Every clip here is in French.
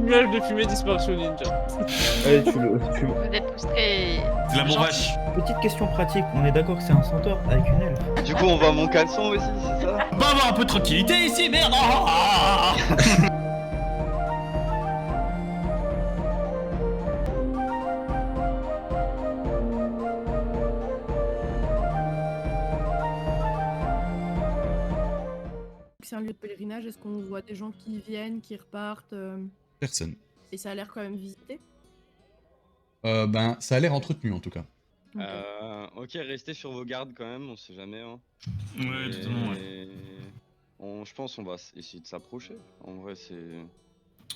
Nuage de fumée, disparition ninja. Allez, Vous êtes tous très... C'est la bombache. Petite question pratique, on est d'accord que c'est un centaure avec une elfe. Du coup, on va à mon caleçon aussi, c'est ça? On va avoir un peu de tranquillité ici, merde. Ah, ah, ah. C'est un lieu de pèlerinage, est-ce qu'on voit des gens qui viennent, qui repartent Personne. et ça a l'air quand même visité? Ben, ça a l'air entretenu en tout cas. Ok. Ok, restez sur vos gardes quand même, on sait jamais. Hein. Ouais, totalement, ouais. Je pense qu'on va essayer de s'approcher. En vrai, c'est.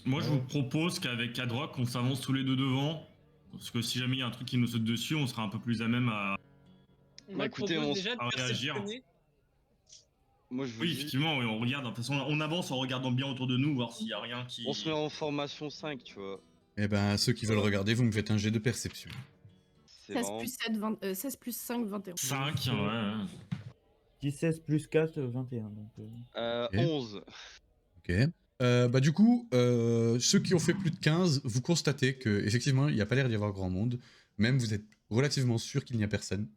Moi, je vous propose qu'avec Adrock, on s'avance tous les deux devant. Parce que si jamais il y a un truc qui nous saute dessus, on sera un peu plus à même à... Moi, écoutez, propose on déjà de à réagir. perceptionner. Moi, je vous Oui, dis, effectivement, oui, on regarde. De toute façon, on avance en regardant bien autour de nous, voir s'il y a rien qui... on se met en formation 5, tu vois. Eh ben, ceux qui veulent regarder, vous me faites un jet de perception. C'est 16 vraiment. plus 7, 16 plus 5, 21. 5, ouais. 16 plus 4, 21. Donc, Ok. 11. Ok. Bah du coup, ceux qui ont fait plus de 15, vous constatez que effectivement, il n'y a pas l'air d'y avoir grand monde. Même vous êtes relativement sûr qu'il n'y a personne.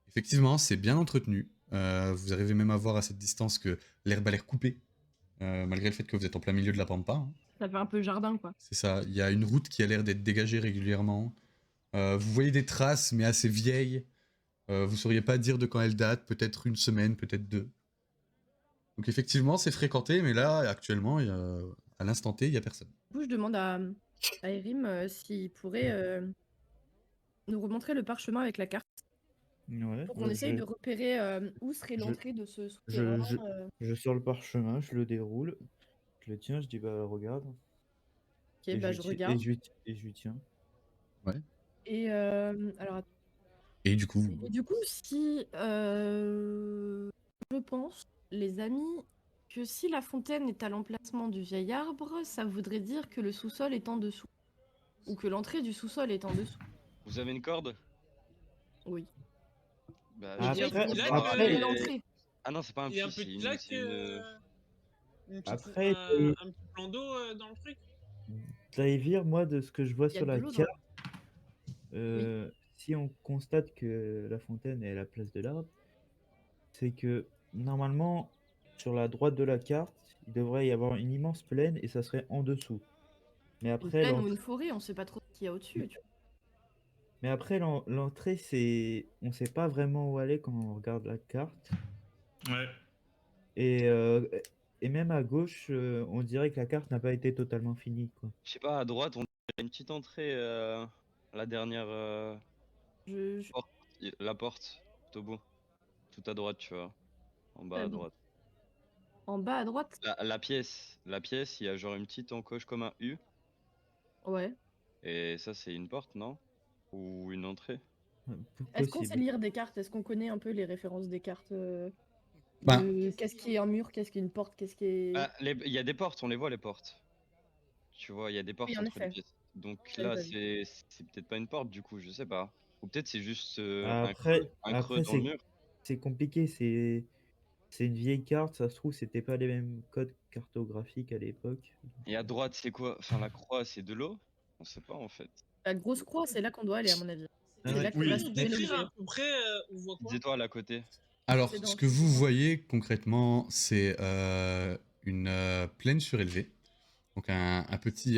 Effectivement, c'est bien entretenu. Vous arrivez même à voir à cette distance que l'herbe a l'air coupée, malgré le fait que vous êtes en plein milieu de la pampa. Hein. Ça fait un peu jardin, quoi. C'est ça. Il y a une route qui a l'air d'être dégagée régulièrement. Vous voyez des traces, mais assez vieilles. Vous sauriez pas dire de quand elles datent. Peut-être une semaine, peut-être 2. Donc effectivement, c'est fréquenté, mais là, actuellement, à l'instant T, il n'y a personne. Du coup, je demande à Erim s'il pourrait nous remontrer le parchemin avec la carte ouais, pour qu'on essaye de repérer où serait l'entrée de ce souterrain. je sors le parchemin, je le déroule, je le tiens, je dis bah regarde. Ok, bah je regarde. Et je lui tiens. Ouais. Et alors, attends. Et du coup, Et du coup, si je pense, les amis, que si la fontaine est à l'emplacement du vieil arbre, ça voudrait dire que le sous-sol est en dessous. Ou que l'entrée du sous-sol est en dessous. Vous avez une corde? Oui. Bah, Ah, je il y a sais un pas. petit lac, Après l'entrée. Ah non, c'est pas un Il y a un puits, petit c'est lac, c'est une petite- Après, un petit plan d'eau dans le truc. Daivir, moi, de ce que je vois Il y a sur de la l'eau dans- carte, si on constate que la fontaine est à la place de l'arbre, c'est que normalement, sur la droite de la carte, il devrait y avoir une immense plaine et ça serait en dessous. Mais Une après, plaine ou une forêt, on sait pas trop ce qu'il y a au-dessus. tu vois. Mais après, l'entrée, c'est... On sait pas vraiment où aller quand on regarde la carte. Ouais. Et, euh, et même à gauche, on dirait que la carte n'a pas été totalement finie, quoi. Je sais pas, à droite, on a une petite entrée, la dernière Je- porte, la porte, tout au bout. Tout à droite, tu vois. En bas à Pardon. droite. En bas à droite? La pièce, il y a genre une petite encoche comme un U. Ouais. Et ça, c'est une porte, non? Ou une entrée? Est-ce qu'on sait Possible. lire des cartes? Est-ce qu'on connaît un peu les références des cartes Bah. Qu'est-ce qui est un mur? Qu'est-ce qui est une porte? Qu'est-ce qui est... Ah, il y a des portes, on les voit les portes. Tu vois, il y a des portes Oui, en entre les effet. pièces. Donc J'avais là, pas vu. c'est peut-être pas une porte du coup, je sais pas. Ou peut-être c'est juste Après, un creux dans le mur. c'est compliqué, c'est une vieille carte, ça se trouve, c'était pas les mêmes codes cartographiques à l'époque. Et à droite, c'est quoi? Enfin, la croix, c'est de l'eau? On sait pas en fait. La grosse croix, c'est là qu'on doit aller, à mon avis. Ah C'est ouais. là que Oui. va Nous se trouver décrire l'objet. à peu près, on voit quoi? Dis-toi à la côté. Alors, C'est dans- ce que vous voyez concrètement, c'est une plaine surélevée. Donc un petit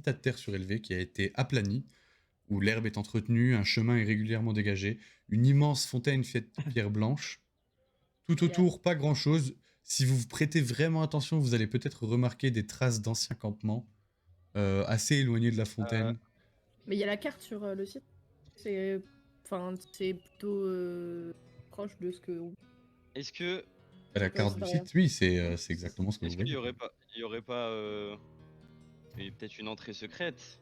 tas de terre surélevé qui a été aplani, où l'herbe est entretenue, un chemin est régulièrement dégagé, une immense fontaine faite de pierre blanche. Tout autour, pas grand-chose. Si vous vous prêtez vraiment attention, vous allez peut-être remarquer des traces d'anciens campements assez éloignés de la fontaine. Mais il y a la carte sur le site. C'est plutôt proche de ce que... Est-ce que La carte c'est du pas site, oui, c'est exactement ce que vous est-ce qu'il voyez. y aurait pas peut-être une entrée secrète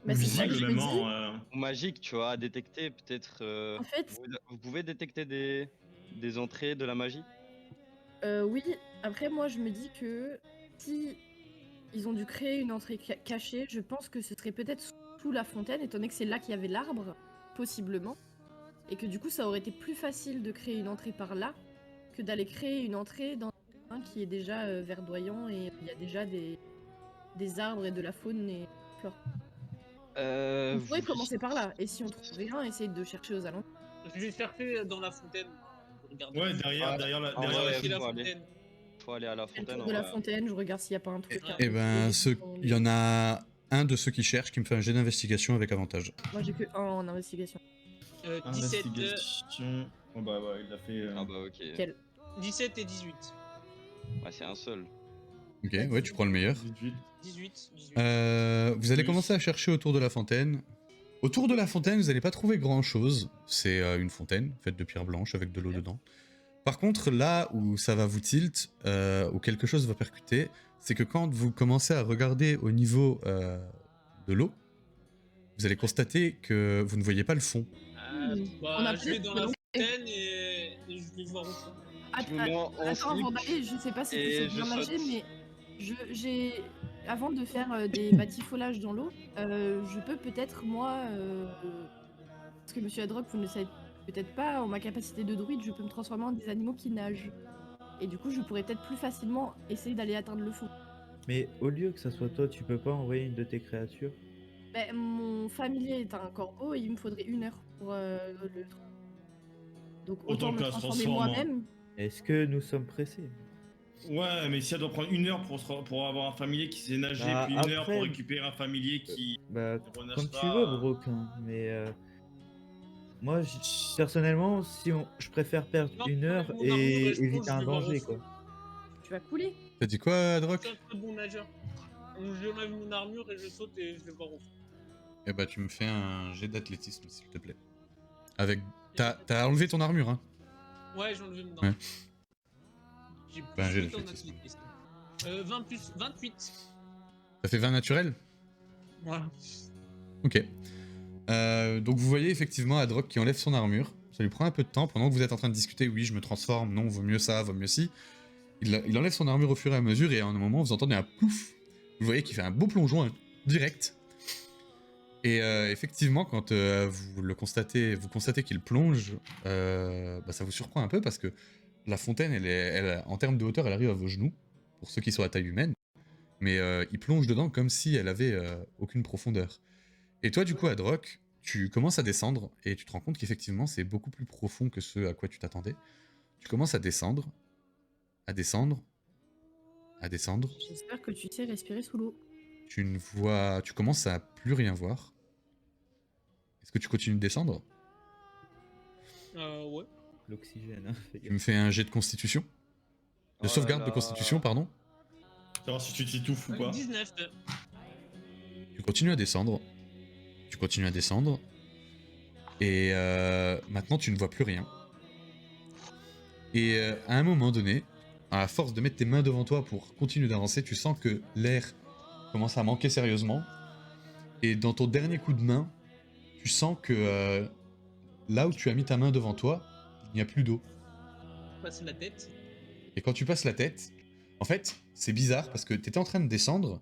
Mais c'est ça que je me dis. Visiblement, ou magique, tu vois, à détecter peut-être En fait, vous pouvez détecter des entrées de la magie? oui. Après, moi, je me dis que si ils ont dû créer une entrée cachée, je pense que ce serait peut-être sous la fontaine, étant donné que c'est là qu'il y avait l'arbre, possiblement. Et que du coup, ça aurait été plus facile de créer une entrée par là que d'aller créer une entrée dans un qui est déjà verdoyant et il y a déjà des des arbres et de la faune et flore. Euh, On pourrait vous- commencer par là, et si on trouve rien, essayer de chercher aux alentours. Je vais chercher dans la fontaine. Regarde. Ouais, derrière Ah, la en vrai, derrière la Chercher la faut aller. fontaine. Faut aller à la Je fais le fontaine. tour en de la vrai. fontaine, je regarde s'il n'y a pas un truc. Eh un- Il y en a un de ceux qui cherchent qui me fait un jet d'investigation avec avantage. Moi j'ai que un en investigation. 17, Investigation. Oh bah ouais, il a fait. Ah bah ok. Quel 17 et 18. Ouais, c'est un seul. Ok, ouais, tu prends le meilleur. 18. 18. Vous allez Plus. commencer à chercher autour de la fontaine. Autour de la fontaine, vous n'allez pas trouver grand chose. C'est une fontaine faite de pierre blanche avec de l'eau dedans. Par contre, là où ça va vous tilt, où quelque chose va percuter, c'est que quand vous commencez à regarder au niveau de l'eau, vous allez constater que vous ne voyez pas le fond. Bah, On a je vais peut-être dans la lancé. fontaine et je vais voir où ça. Je me mets en Attends, avant slip d'aller, je sais pas si tu et sais je bien nager, saute. mais j'ai avant de faire des batifolages dans l'eau, je peux peut-être moi, parce que Monsieur Hadrock, vous ne le savez peut-être pas, en ma capacité de druide, je peux me transformer en des animaux qui nagent. Et du coup, je pourrais peut-être plus facilement essayer d'aller atteindre le fond. Mais au lieu que ça soit toi, tu peux pas envoyer une de tes créatures? Ben, mon familier est un corbeau et il me faudrait 1 heure pour le. Donc autant Autant me qu'elle se transformer transforme, hein. moi-même. Est-ce que nous sommes pressés? Ouais, mais si elle doit prendre 1 heure pour avoir un familier qui sait nager, Bah, puis 1 heure après- pour récupérer un familier qui. Bah, renage comme tu pas, veux, Broquin, mais moi, personnellement, je préfère perdre Non, 1 heure mon armure et et je plonge, éviter je un vais voir danger, au fond. quoi. Tu vas couler. T'as dit quoi, Je Adrock? suis un très bon nageur. Donc j'enlève mon armure et je saute et je vais voir au fond. Eh bah, tu me fais un jet d'athlétisme, s'il te plaît. Avec. T'as enlevé ton armure, hein? Ouais, j'ai enlevé mon Ouais. armure. J'ai Bah, j'ai 8 en l'athlétisme. athlétisme. 20 plus 28. Ça fait 20 naturel? Voilà. Ok. Donc vous voyez effectivement Adrock qui enlève son armure. Ça lui prend un peu de temps pendant que vous êtes en train de discuter. Oui, je me transforme. Non, vaut mieux ça, vaut mieux ci. Il enlève son armure au fur et à mesure et à un moment vous entendez un pouf. Vous voyez qu'il fait un beau plongeon direct. Et effectivement, quand vous le constatez, vous constatez qu'il plonge, bah, ça vous surprend un peu parce que la fontaine, en termes de hauteur, elle arrive à vos genoux pour ceux qui sont à taille humaine. Mais il plonge dedans comme si elle avait aucune profondeur. Et toi, du coup, Adrock, tu commences à descendre et tu te rends compte qu'effectivement, c'est beaucoup plus profond que ce à quoi tu t'attendais. Tu commences à descendre, à descendre, à descendre. J'espère que tu sais respirer sous l'eau. Tu commences à plus rien voir. Est-ce que tu continues de descendre? Ouais. L'oxygène, hein. fais Tu gaffe. me fais un jet de constitution. De Oh sauvegarde là de là. constitution, pardon. Savoir si tu t'étouffes ou pas. 19. Tu continues à descendre. Tu continues à descendre. Et maintenant, tu ne vois plus rien. Et à un moment donné, à force de mettre tes mains devant toi pour continuer d'avancer, tu sens que l'air commence à manquer sérieusement. Et dans ton dernier coup de main, tu sens que là où tu as mis ta main devant toi, il n'y a plus d'eau. Passe la tête. Et quand tu passes la tête, en fait, c'est bizarre parce que tu étais en train de descendre,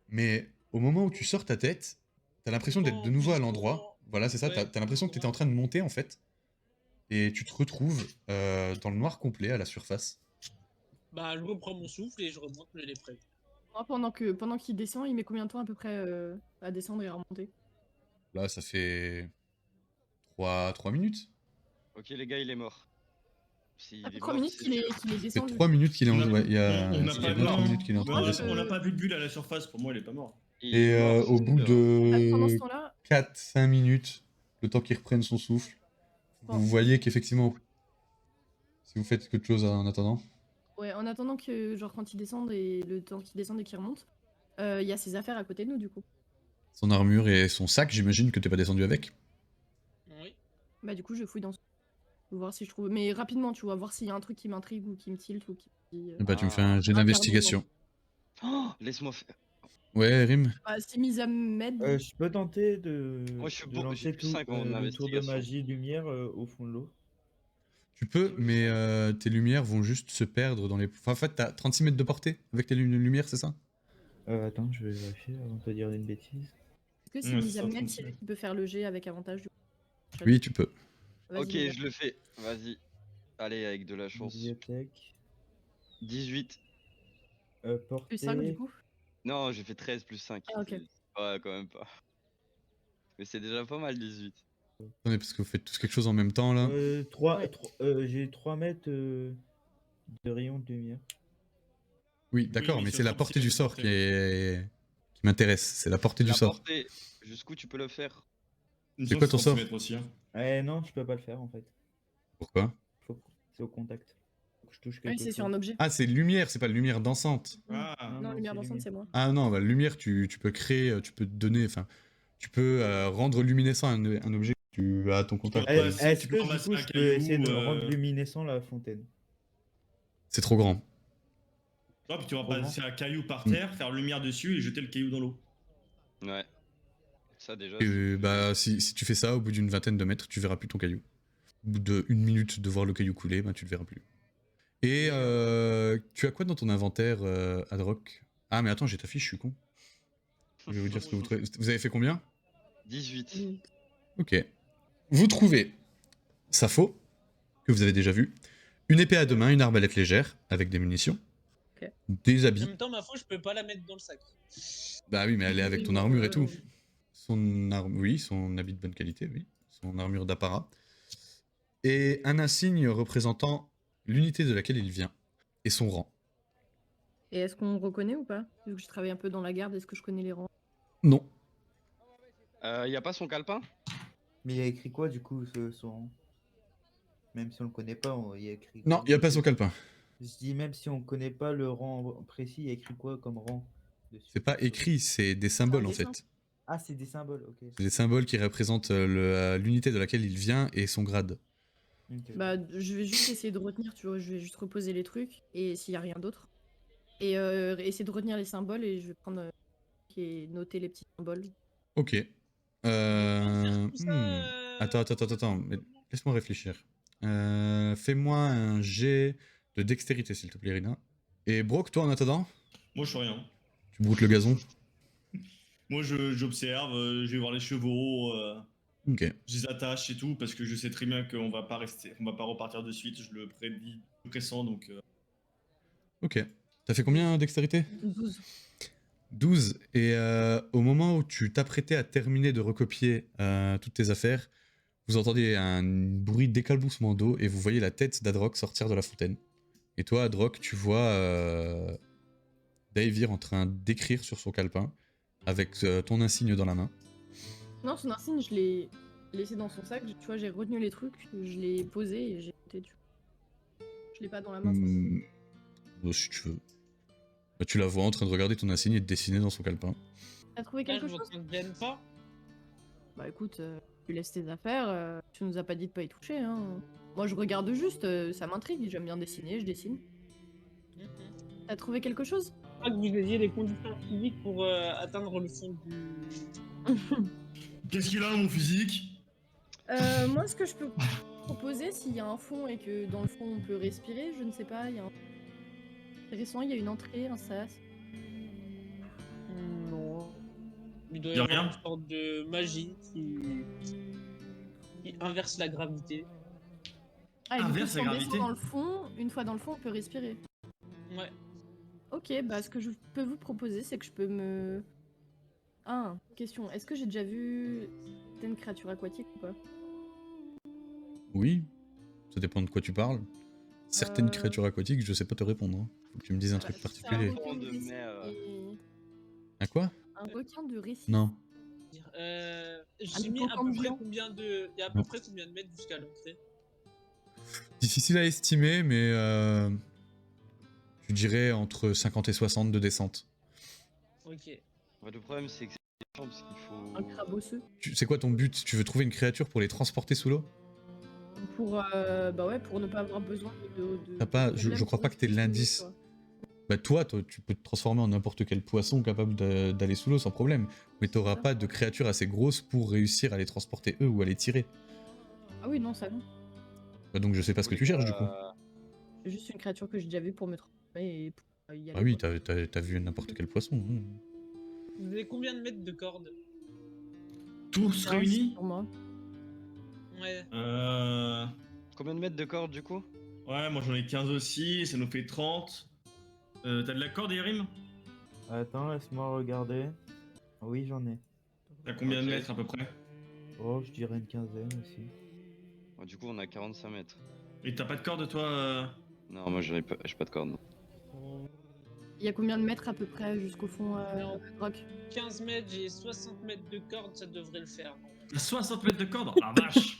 mais au moment où tu sors ta tête, t'as l'impression d'être de nouveau à l'endroit. Voilà, c'est ça, Ouais. t'as l'impression que t'étais en train de monter en fait. Et tu te retrouves dans le noir complet à la surface. Bah, je reprends mon souffle et je remonte les prêts. Moi, pendant qu'il descend, il met combien de temps à peu près à descendre et à remonter? Là, ça fait 3 minutes. Ok, les gars, il est mort. S'il Ça fait est 3 mort, minutes c'est qu'il est sûr. qu'il est Ça fait descendu. 3 minutes qu'il est en... On a- Ouais, il y a... on n'a ça pas fait vu, 3 non. minutes qu'il est en train de Moi, descendre. On n'a pas vu de bulle à la surface, pour moi il est pas mort. Il Et est mort, au c'est bout sûr. Pendant ce de temps-là, 4-5 minutes, le temps qu'il reprenne son souffle, Bon. vous voyez qu'effectivement, si vous faites quelque chose en attendant, ouais, en attendant que, genre, quand il descende et le temps qu'il descende et qu'il remonte, il y a ses affaires à côté de nous, du coup. son armure et son sac, j'imagine que t'es pas descendu avec. Oui. Bah, du coup, je fouille dans ce. Pour voir si je trouve. Mais rapidement, tu vois, voir s'il y a un truc qui m'intrigue ou qui me tilte ou qui. Et bah, tu me fais Ah. un jet d'investigation. Oh, laisse-moi faire. Ouais, Rim. Bah, si Misa m'aide. Je peux tenter de, Moi, je suis de bon, j'ai lancer plus 5 en le tour de investigation. magie lumière au fond de l'eau. Tu peux, mais tes lumières vont juste se perdre dans les... Enfin, en fait, t'as 36 mètres de portée avec tes lumières, c'est ça? Attends, je vais vérifier avant de te dire une bêtise. Est-ce que si Ouais, Misa c'est ça, m'aide, c'est lui qui peut faire le jet avec avantage du coup? Oui, tu peux. Vas-y, Ok, Misa. je le fais. Vas-y. Allez, avec de la chance. Bibliothèque. 18. Portée. Plus 5 du coup. Non, j'ai fait 13 plus 5. Ah, ok. Ouais, quand même pas. Mais c'est déjà pas mal, 18. Attendez, parce que vous faites tous quelque chose en même temps là. J'ai 3 mètres de rayon de lumière. Oui, d'accord, mais mais sur c'est la le portée du c'est sort portée. qui m'intéresse. C'est la portée du La sort. portée, jusqu'où tu peux le faire? Il me C'est semble quoi que ton 30 sort mètres aussi, hein. Non, je peux pas le faire en fait. Pourquoi? C'est au contact. Faut que je touche Oui, quelque c'est sur chose. un objet. Ah, c'est lumière, c'est pas lumière dansante. Ah, Non, lumière c'est dansante, c'est moi. Ah non, bah, lumière, tu peux créer, tu peux donner, enfin, tu peux rendre luminescent un objet que tu as à ton contact. Ouais, si Est-ce tu que peux du ramasser coup un je peux essayer de caillou, rendre luminescent la fontaine? C'est trop grand. Ouais, puis tu vas Comment passer un caillou par Mm. terre, faire lumière dessus et jeter le caillou dans l'eau. Ouais. Ça déjà, Et c'est plus- bah, si tu fais ça, au bout d'une vingtaine de mètres, tu verras plus ton caillou. Au bout d'une minute de voir le caillou couler, bah, tu le verras plus. Et tu as quoi dans ton inventaire, Adrock? Ah, mais attends, j'ai ta fiche, je suis con. Je vais vous dire ce que vous trouvez. Vous avez fait combien? 18. Ok. Vous trouvez Sappho, que vous avez déjà vu, une épée à deux mains, une arbalète légère, avec des munitions, Ok. des En habits. même temps, ma foi, je peux pas la mettre dans le sac. Bah oui, mais elle est avec Oui, ton bon, armure et tout. Oui, son habit de bonne qualité, oui. Son armure d'apparat. Et un insigne représentant l'unité de laquelle il vient, et son rang. Et est-ce qu'on reconnaît ou pas? Vu que je travaille un peu dans la garde, est-ce que je connais les rangs? Non. Y a pas son calepin? Mais il y a écrit quoi du coup son... Même si on le connaît pas, il y a écrit. Non, il n'y a pas son calepin. Je dis même si on connaît pas le rang précis, il y a écrit quoi comme rang dessus? C'est pas écrit, c'est des symboles en dessin. fait. Ah, c'est des symboles, ok. C'est des symboles qui représentent l'unité de laquelle il vient et son grade. Ok. Bah, je vais juste essayer de retenir, tu vois, je vais juste reposer les trucs, et s'il y a rien d'autre. Et essayer de retenir les symboles, et je vais prendre et noter les petits symboles. Ok. Tout ça, Attends, mais laisse-moi réfléchir. Fais-moi un jet de dextérité, s'il te plaît, Rina. Et Brock, toi, en attendant, Moi, je fais rien. tu broutes le gazon. Moi, j'observe, je vais voir les chevaux, Ok. je les attache et tout, parce que je sais très bien qu'on va pas rester, on va pas repartir de suite, je le prédis, je pressens, donc... Ok. T'as fait combien en dextérité? 12. 12. Et au moment où tu t'apprêtais à terminer de recopier toutes tes affaires, vous entendez un bruit d'éclaboussement d'eau et vous voyez la tête d'Adrock sortir de la fontaine. Et toi, Adrock, tu vois Daevir en train d'écrire sur son calepin avec ton insigne dans la main. Non, son insigne, je l'ai laissé dans son sac, tu vois, j'ai retenu les trucs, je l'ai posé et j'ai noté dessus. Je l'ai pas dans la main. Bon, si tu veux. Bah, tu la vois en train de regarder ton insigne et de dessiner dans son calepin. T'as trouvé Là, je quelque vois chose? qu'on ne gêne pas. Bah écoute, tu laisses tes affaires, tu nous as pas dit de pas y toucher, hein. Moi je regarde juste, ça m'intrigue, j'aime bien dessiner, je dessine. T'as trouvé quelque chose? Pas que vous ayez les conditions physiques pour atteindre le fond du. Qu'est-ce qu'il a, mon physique? Moi ce que je peux proposer, s'il y a un fond et que dans le fond on peut respirer, je ne sais pas, il y a un... Intéressant, il y a une entrée, un sas. Non. Il doit y Y a avoir rien une sorte de magie qui inverse la gravité. Ah, et du coup, Inverse si la on gravité. descend dans le fond, une fois dans le fond, on peut respirer. Ouais. Ok, bah ce que je peux vous proposer, c'est que je peux me... Ah, question, est-ce que j'ai déjà vu certaines créatures aquatiques ou pas? Oui, ça dépend de quoi tu parles. Certaines Euh. créatures aquatiques, je sais pas te répondre. Hein. Faut que tu me dises un truc C'est un particulier. requin de De récit. mer, et- Un quoi? Un requin de récit. Non. J'ai mis à peu près hippocampe combien de. Il y a à peu près combien de mètres jusqu'à l'entrée? Difficile à estimer, mais je dirais entre 50 et 60 de descente. Ok. Ouais, le problème, c'est que c'est chiant parce qu'il faut. Un crabe osseux. C'est quoi ton but? Tu veux trouver une créature pour les transporter sous l'eau? Pour, bah ouais, pour ne pas avoir besoin de T'as pas- de je problème crois pour pas que t'aies respirer, l'indice. quoi. Bah toi, tu peux te transformer en n'importe quel poisson capable d'aller sous l'eau sans problème. Mais t'auras Ça. pas de créature assez grosse pour réussir à les transporter eux ou à les tirer. Ah oui, non, ça non. Bah donc je sais pas ce que tu cherches du coup. C'est juste une créature que j'ai déjà vue pour me transformer et pour y aller. Ah oui, quoi. t'as vu n'importe quel poisson. Hein. Vous avez combien de mètres de corde? Tous Ah, réunis? Sur moi. Ouais. Combien de mètres de corde du coup? Ouais, moi j'en ai 15 aussi, ça nous fait 30. T'as de la corde, Yerim? Attends, laisse-moi regarder. Oui, j'en ai. T'as combien de Ok. mètres à peu près? Oh, je dirais une quinzaine aussi. Ouais, du coup, on a 45 mètres. Et t'as pas de corde toi Non, moi j'ai pas de corde. Non. Il y a combien de mètres à peu près jusqu'au fond Alors, rock? 15 mètres, j'ai 60 mètres de corde, ça devrait le faire. 60 mètres de corde? La vache!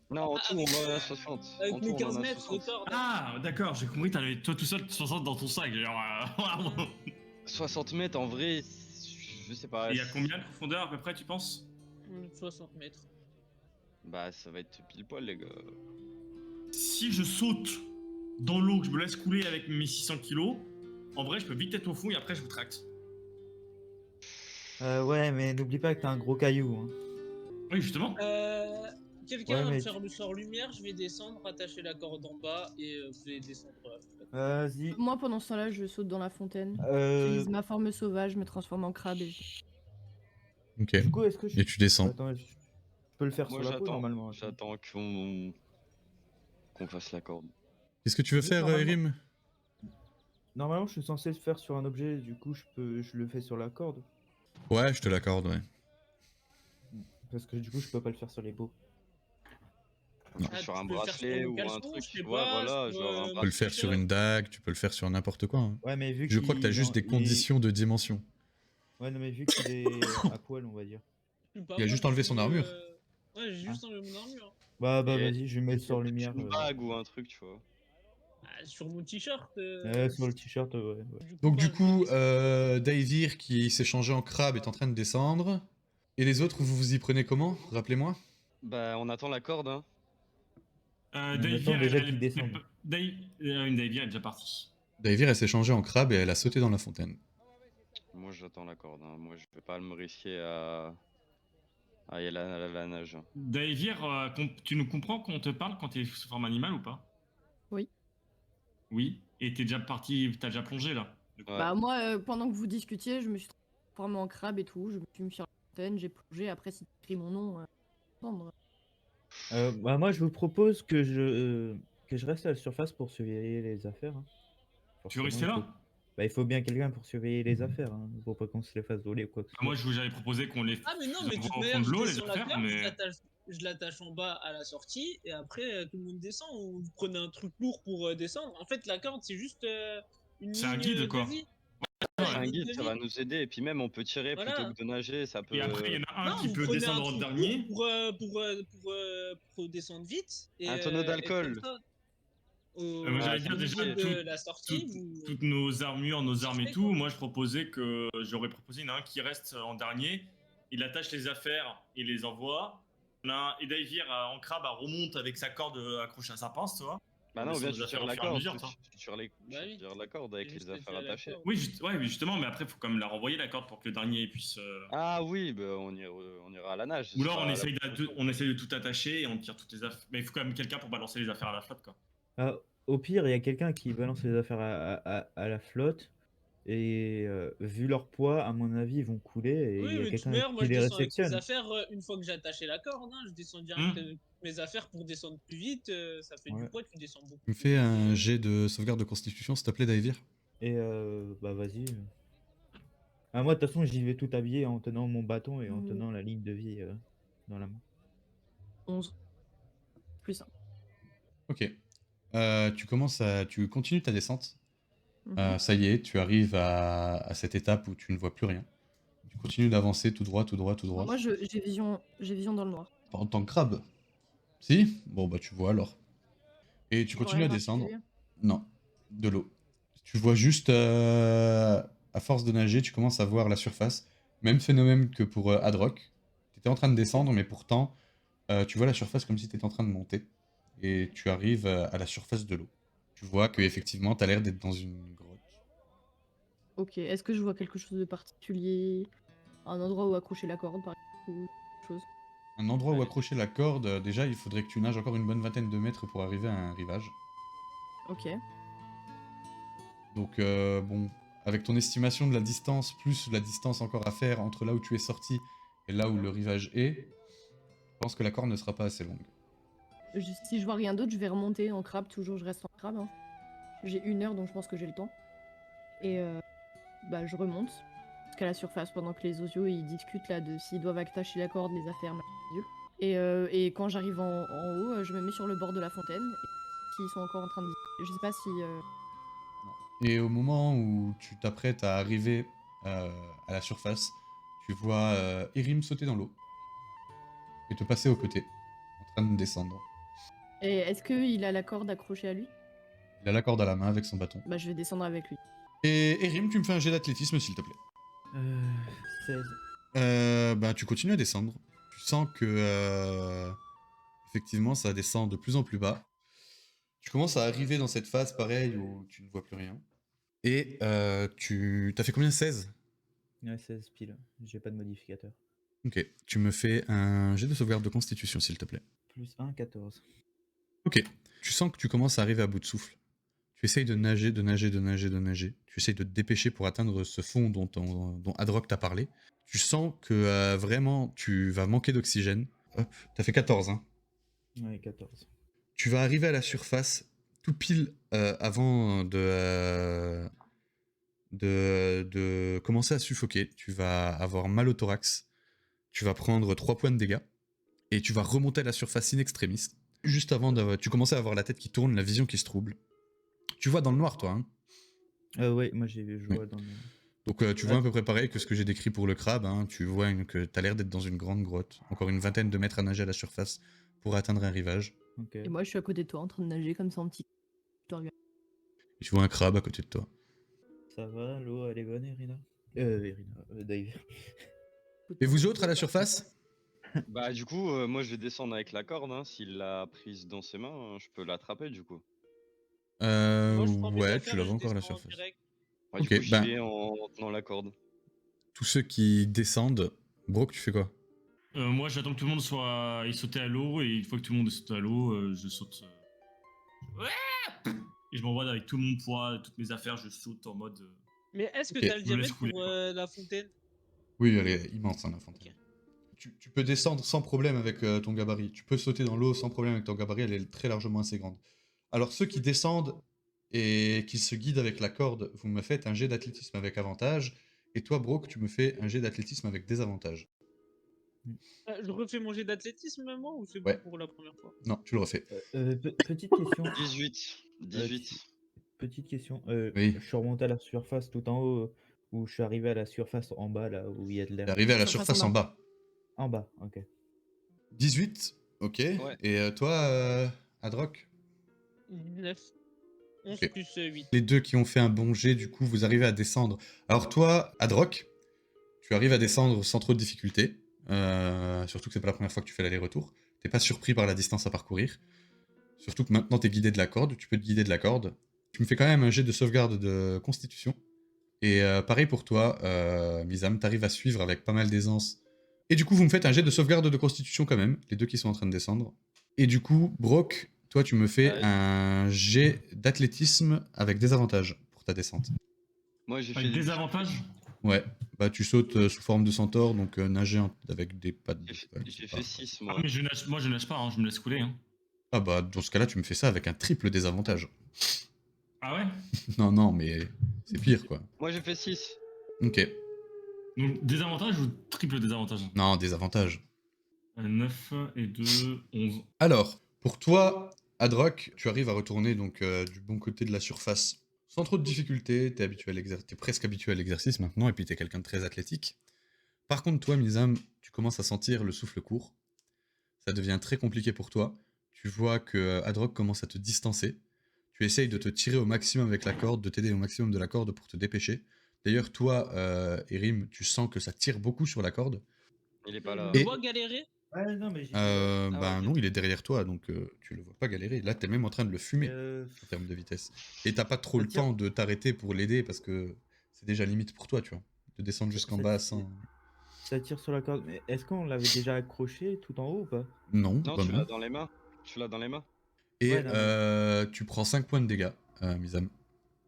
Non, en tout, on en a 60. En Avec tout, mes on 15 en a mètres de 60. corde. Ah, d'accord, j'ai compris, t'avais toi tout seul 60 dans ton sac. Genre, 60 mètres, en vrai, je sais pas. Et il y a combien de profondeur à peu près, tu penses? 60 mètres. Bah, ça va être pile poil, les gars. Si je saute dans l'eau, que je me laisse couler avec mes 600 kilos, en vrai, je peux vite être au fond et après, je vous tracte. Ouais, mais n'oublie pas que t'as un gros caillou. Hein. Oui, justement. Quelqu'un Ouais, va me mais faire le sort lumière, je vais descendre, attacher la corde en bas et vous allez descendre. Vas-y. Moi, pendant ce temps-là, je saute dans la fontaine. Euh, J'utilise ma forme sauvage, je me transforme en crabe et Ok. Du coup, est-ce que je... Et tu descends. Attends, je peux le faire Moi, sur la peau j'attends. normalement. Attends. J'attends qu'on fasse la corde. Qu'est-ce que tu veux Juste faire, normalement. Erim? Normalement, je suis censé le faire sur un objet, du coup, je le fais sur la corde. Ouais, je te l'accorde, ouais. Parce que du coup, je peux pas le faire sur les beaux. Non. Ah, Sur tu un peux le faire bracelet sur ou le un caleçon, truc. je sais Ouais, pas, voilà, sur, genre un Tu peux le faire sur une dague, tu peux le faire sur n'importe quoi. Hein. Ouais, mais vu Je crois que t'as juste des conditions de dimension. Ouais, non, mais vu qu'il est à poil, on va dire. Il a juste enlevé son armure. Ouais, j'ai juste enlevé mon armure. Bah, Et- vas-y, je mets le sort lumière. Une bague ou un truc, tu vois. Ah, sur mon t-shirt. Sur le t-shirt, ouais. Donc du bah, coup, je vais descendre. Daivir qui s'est changé en crabe est en train de descendre. Et les autres, vous vous y prenez comment? Rappelez-moi. Bah, on attend la corde, hein. Davir, déjà qu'il descende. Davir est déjà parti. Daivir, elle s'est changée en crabe et elle a sauté dans la fontaine. Moi, j'attends la corde, hein. Moi, je vais pas me risquer à y aller à la nage. Hein. Davir, tu nous comprends quand on te parle quand t'es sous forme animale ou pas? Oui. Oui. Et t'es déjà parti, t'as déjà plongé là. du coup. Ouais. Bah moi, pendant que vous discutiez, je me suis transformé en crabe et tout. Je me suis mis sur la fontaine, j'ai plongé. Après, si tu écris mon nom, prendre. Bah, moi, je vous propose que je reste à la surface pour surveiller les affaires. Hein. Tu veux Forcément, rester là? il faut bien quelqu'un pour surveiller les affaires. Hein. Pour pas qu'on se les fasse voler ou quoi que ce soit. Moi, je vous avais proposé qu'on les Ah, mais non, mais de toute envoie au fond manière, de je l'eau, les descends la affaires, corde, mais. je l'attache en bas à la sortie, et après, tout le monde descend, ou vous prenez un truc lourd pour descendre. En fait, la corde, c'est juste une C'est un ligne guide, quoi. de vie. C'est Ouais, un une ligne guide, de ça vie. va nous aider. Et puis même, on peut tirer Voilà. plutôt que de nager. Ça peut. Et après, il y en a un Non, qui vous peut prenez descendre un en truc dernier. lourd pour descendre vite. Et, Un tonneau et d'alcool. comme ça, Moi, Ah, j'allais ça dire me déjà, niveau de la sortie, vous... toutes nos armures, nos armes et Ouais, tout. quoi. Moi, j'aurais proposé, il y en a un qui reste en dernier. Il attache les affaires et les envoie. Et Davir en crabe remonte avec sa corde accrochée à sa pince, tu vois. Bah On non, descend bien les tu affaires tires au la fur et à corde. mesure, toi. Tu tires Bah oui. la corde avec C'est juste les affaires à la attachées. corde. Oui, ouais, mais justement, mais après, il faut quand même la renvoyer la corde pour que le dernier puisse. Ah oui, bah on ira à la nage. Ou alors c'est on pas essaye, la prochaine fois. on essaye de tout attacher et on tire toutes les affaires. Mais il faut quand même quelqu'un pour balancer les affaires à la flotte, quoi. Au pire, il y a quelqu'un qui balance les affaires à la flotte. Et vu leur poids, à mon avis, ils vont couler. Et il Oui, y a mais de toute quelqu'un manière, moi qui je les descends avec mes réceptionne. affaires une fois que j'ai attaché la corde. Hein, je descends direct avec mes affaires pour descendre plus vite. Ça fait du Ouais. poids, tu descends beaucoup. Tu me plus fais vite, un jet de sauvegarde de constitution, s'il te plaît, Daivir. Et bah vas-y. Moi, de toute façon, j'y vais tout habillé en tenant mon bâton et en tenant la ligne de vie dans la main. 11. Plus 1. Ok. Tu continues ta descente. Mhm. Ça y est, tu arrives à cette étape où tu ne vois plus rien. Tu continues d'avancer tout droit, tout droit, tout droit. Moi, j'ai vision dans le noir. Pas en tant que crabe. Si? Bon, bah tu vois alors. Et tu Je vois continues à rien descendre. particulier. Non, de l'eau. Tu vois juste, à force de nager, tu commences à voir la surface. Même phénomène que pour Hadrock. Tu étais en train de descendre, mais pourtant, tu vois la surface comme si tu étais en train de monter. Et tu arrives à la surface de l'eau. Tu vois que effectivement, tu as l'air d'être dans une grotte. Ok, est-ce que je vois quelque chose de particulier? Un endroit où accrocher la corde, par exemple, ou quelque chose? Un endroit où accrocher la corde, déjà, il faudrait que tu nages encore une bonne vingtaine de mètres pour arriver à un rivage. Ok. Donc, bon, avec ton estimation de la distance, plus la distance encore à faire entre là où tu es sorti et là où le rivage est, je pense que la corde ne sera pas assez longue. Si je vois rien d'autre, je vais remonter en crabe. Toujours, je reste en crabe. Hein. J'ai 1 heure, donc je pense que j'ai le temps. Et bah, je remonte jusqu'à la surface pendant que les osios ils discutent là de s'ils doivent attacher la corde, les affaires, et quand j'arrive en haut, je me mets sur le bord de la fontaine. Et s'ils sont encore en train de discuter, je sais pas si. Et au moment où tu t'apprêtes à arriver à la surface, tu vois Erim sauter dans l'eau et te passer aux côtés, en train de descendre. Et est-ce qu'il a la corde accrochée à lui? Il a la corde à la main avec son bâton. Bah, je vais descendre avec lui. Et Erim, tu me fais un jet d'athlétisme, s'il te plaît. 16. Bah, tu continues à descendre. Tu sens que, effectivement, ça descend de plus en plus bas. Tu commences à arriver dans cette phase, pareil, où tu ne vois plus rien. Et tu t'as fait combien? 16? Ouais, 16 pile. J'ai pas de modificateur. Ok. Tu me fais un jet de sauvegarde de constitution, s'il te plaît. Plus 1, 14. Ok. Tu sens que tu commences à arriver à bout de souffle. Tu essayes de nager, de nager, de nager, de nager. Tu essayes de te dépêcher pour atteindre ce fond dont Adrock t'a parlé. Tu sens que vraiment, tu vas manquer d'oxygène. Hop, t'as fait 14, hein. Ouais, 14. Tu vas arriver à la surface tout pile avant de commencer à suffoquer. Tu vas avoir mal au thorax. Tu vas prendre 3 points de dégâts. Et tu vas remonter à la surface in extremis. Juste avant, tu commences à avoir la tête qui tourne, la vision qui se trouble. Tu vois dans le noir, toi, hein. Ouais, moi je vois dans le... Donc tu vois à peu près pareil que ce que j'ai décrit pour le crabe. Hein. Tu vois que tu as l'air d'être dans une grande grotte. Encore une vingtaine de mètres à nager à la surface pour atteindre un rivage. Ok. Et moi, je suis à côté de toi en train de nager comme ça en petit. Je te regarde. Et tu vois un crabe à côté de toi. Ça va, l'eau elle est bonne, Irina? Dave. Et vous autres à la surface? Bah du coup, moi je vais descendre avec la corde, hein. S'il l'a prise dans ses mains, je peux l'attraper du coup. Moi, je prends mes Ouais, affaires tu la et vois je encore à la descends surface. direct. Ouais, Ok, du coup, j'y ben- vais en tenant la corde. Tous ceux qui descendent, Brock, tu fais quoi? Moi, j'attends que tout le monde soit. Il sautait à l'eau, et une fois que tout le monde est sauté à l'eau, je saute. Ouais. Et je m'envoie avec tout mon poids, toutes mes affaires, je saute en mode. Mais est-ce que Ok, t'as le je me laisse diamètre couler, pour quoi. la fontaine? Oui, elle est immense, hein, la fontaine. Tu peux descendre sans problème avec ton gabarit. Tu peux sauter dans l'eau sans problème avec ton gabarit, elle est très largement assez grande. Alors ceux qui descendent et qui se guident avec la corde, vous me faites un jet d'athlétisme avec avantage. Et toi, Brock, tu me fais un jet d'athlétisme avec désavantage. Je refais mon jet d'athlétisme, moi, ou c'est bon Ouais. pour la première fois? Non, tu le refais. Petite question. 18. 18. Petite question. Oui. Je suis remonté à la surface tout en haut, ou je suis arrivé à la surface en bas, là où il y a de l'air. T'es arrivé à la Surface surface en en bas. En bas, ok. 18, ok. Ouais. Et toi, Adrock? 19. 11 Ok. plus 8. Les deux qui ont fait un bon jet, du coup, vous arrivez à descendre. Alors toi, Adrock, tu arrives à descendre sans trop de difficulté. Surtout que c'est pas la première fois que tu fais l'aller-retour. T'es pas surpris par la distance à parcourir. Surtout que maintenant t'es guidé de la corde, tu peux te guider de la corde. Tu me fais quand même un jet de sauvegarde de constitution. Et pareil pour toi, Mizam, t'arrives à suivre avec pas mal d'aisance. Et du coup, vous me faites un jet de sauvegarde de constitution quand même, les deux qui sont en train de descendre. Et du coup, Brock, toi tu me fais Ouais. un jet d'athlétisme avec désavantage pour ta descente. Moi j'ai fait Avec des avantages. Ouais, bah tu sautes sous forme de centaure, donc nager avec des pattes de cheval. J'ai c'est fait pas- 6 Ah, moi. mais moi, je nage pas, hein, je me laisse couler. Hein. Ah bah dans ce cas-là, tu me fais ça avec un triple désavantage. Ah ouais? Non, non, mais c'est pire quoi. Moi j'ai fait 6. Ok. Donc, désavantage ou triple désavantage? Non, désavantage. 9 et 2, 11. Alors, pour toi, Adrock, tu arrives à retourner donc du bon côté de la surface sans trop de difficultés. T'es presque habitué à l'exercice maintenant, et puis t'es quelqu'un de très athlétique. Par contre, toi, Mizam, tu commences à sentir le souffle court. Ça devient très compliqué pour toi. Tu vois que Adrock commence à te distancer. Tu essayes de te tirer au maximum avec la corde, de t'aider au maximum de la corde pour te dépêcher. D'ailleurs, toi, Erim, tu sens que ça tire beaucoup sur la corde. Il est pas là. Je Et- vois galérer. Ouais, non, mais j'ai... Ben ok. non, il est derrière toi, donc tu le vois pas galérer. Là, t'es même en train de le fumer Euh, en termes de vitesse. Et t'as pas trop Ça le tire. temps de t'arrêter pour l'aider parce que c'est déjà limite pour toi, tu vois. De descendre jusqu'en Ça bas tire. sans. Ça tire sur la corde. Mais est-ce qu'on l'avait déjà accroché tout en haut ou pas? Non, Non, bah tu non. l'as dans les mains. Tu l'as dans les mains. Et Ouais, non, mais- tu prends 5 points de dégâts, Mizam.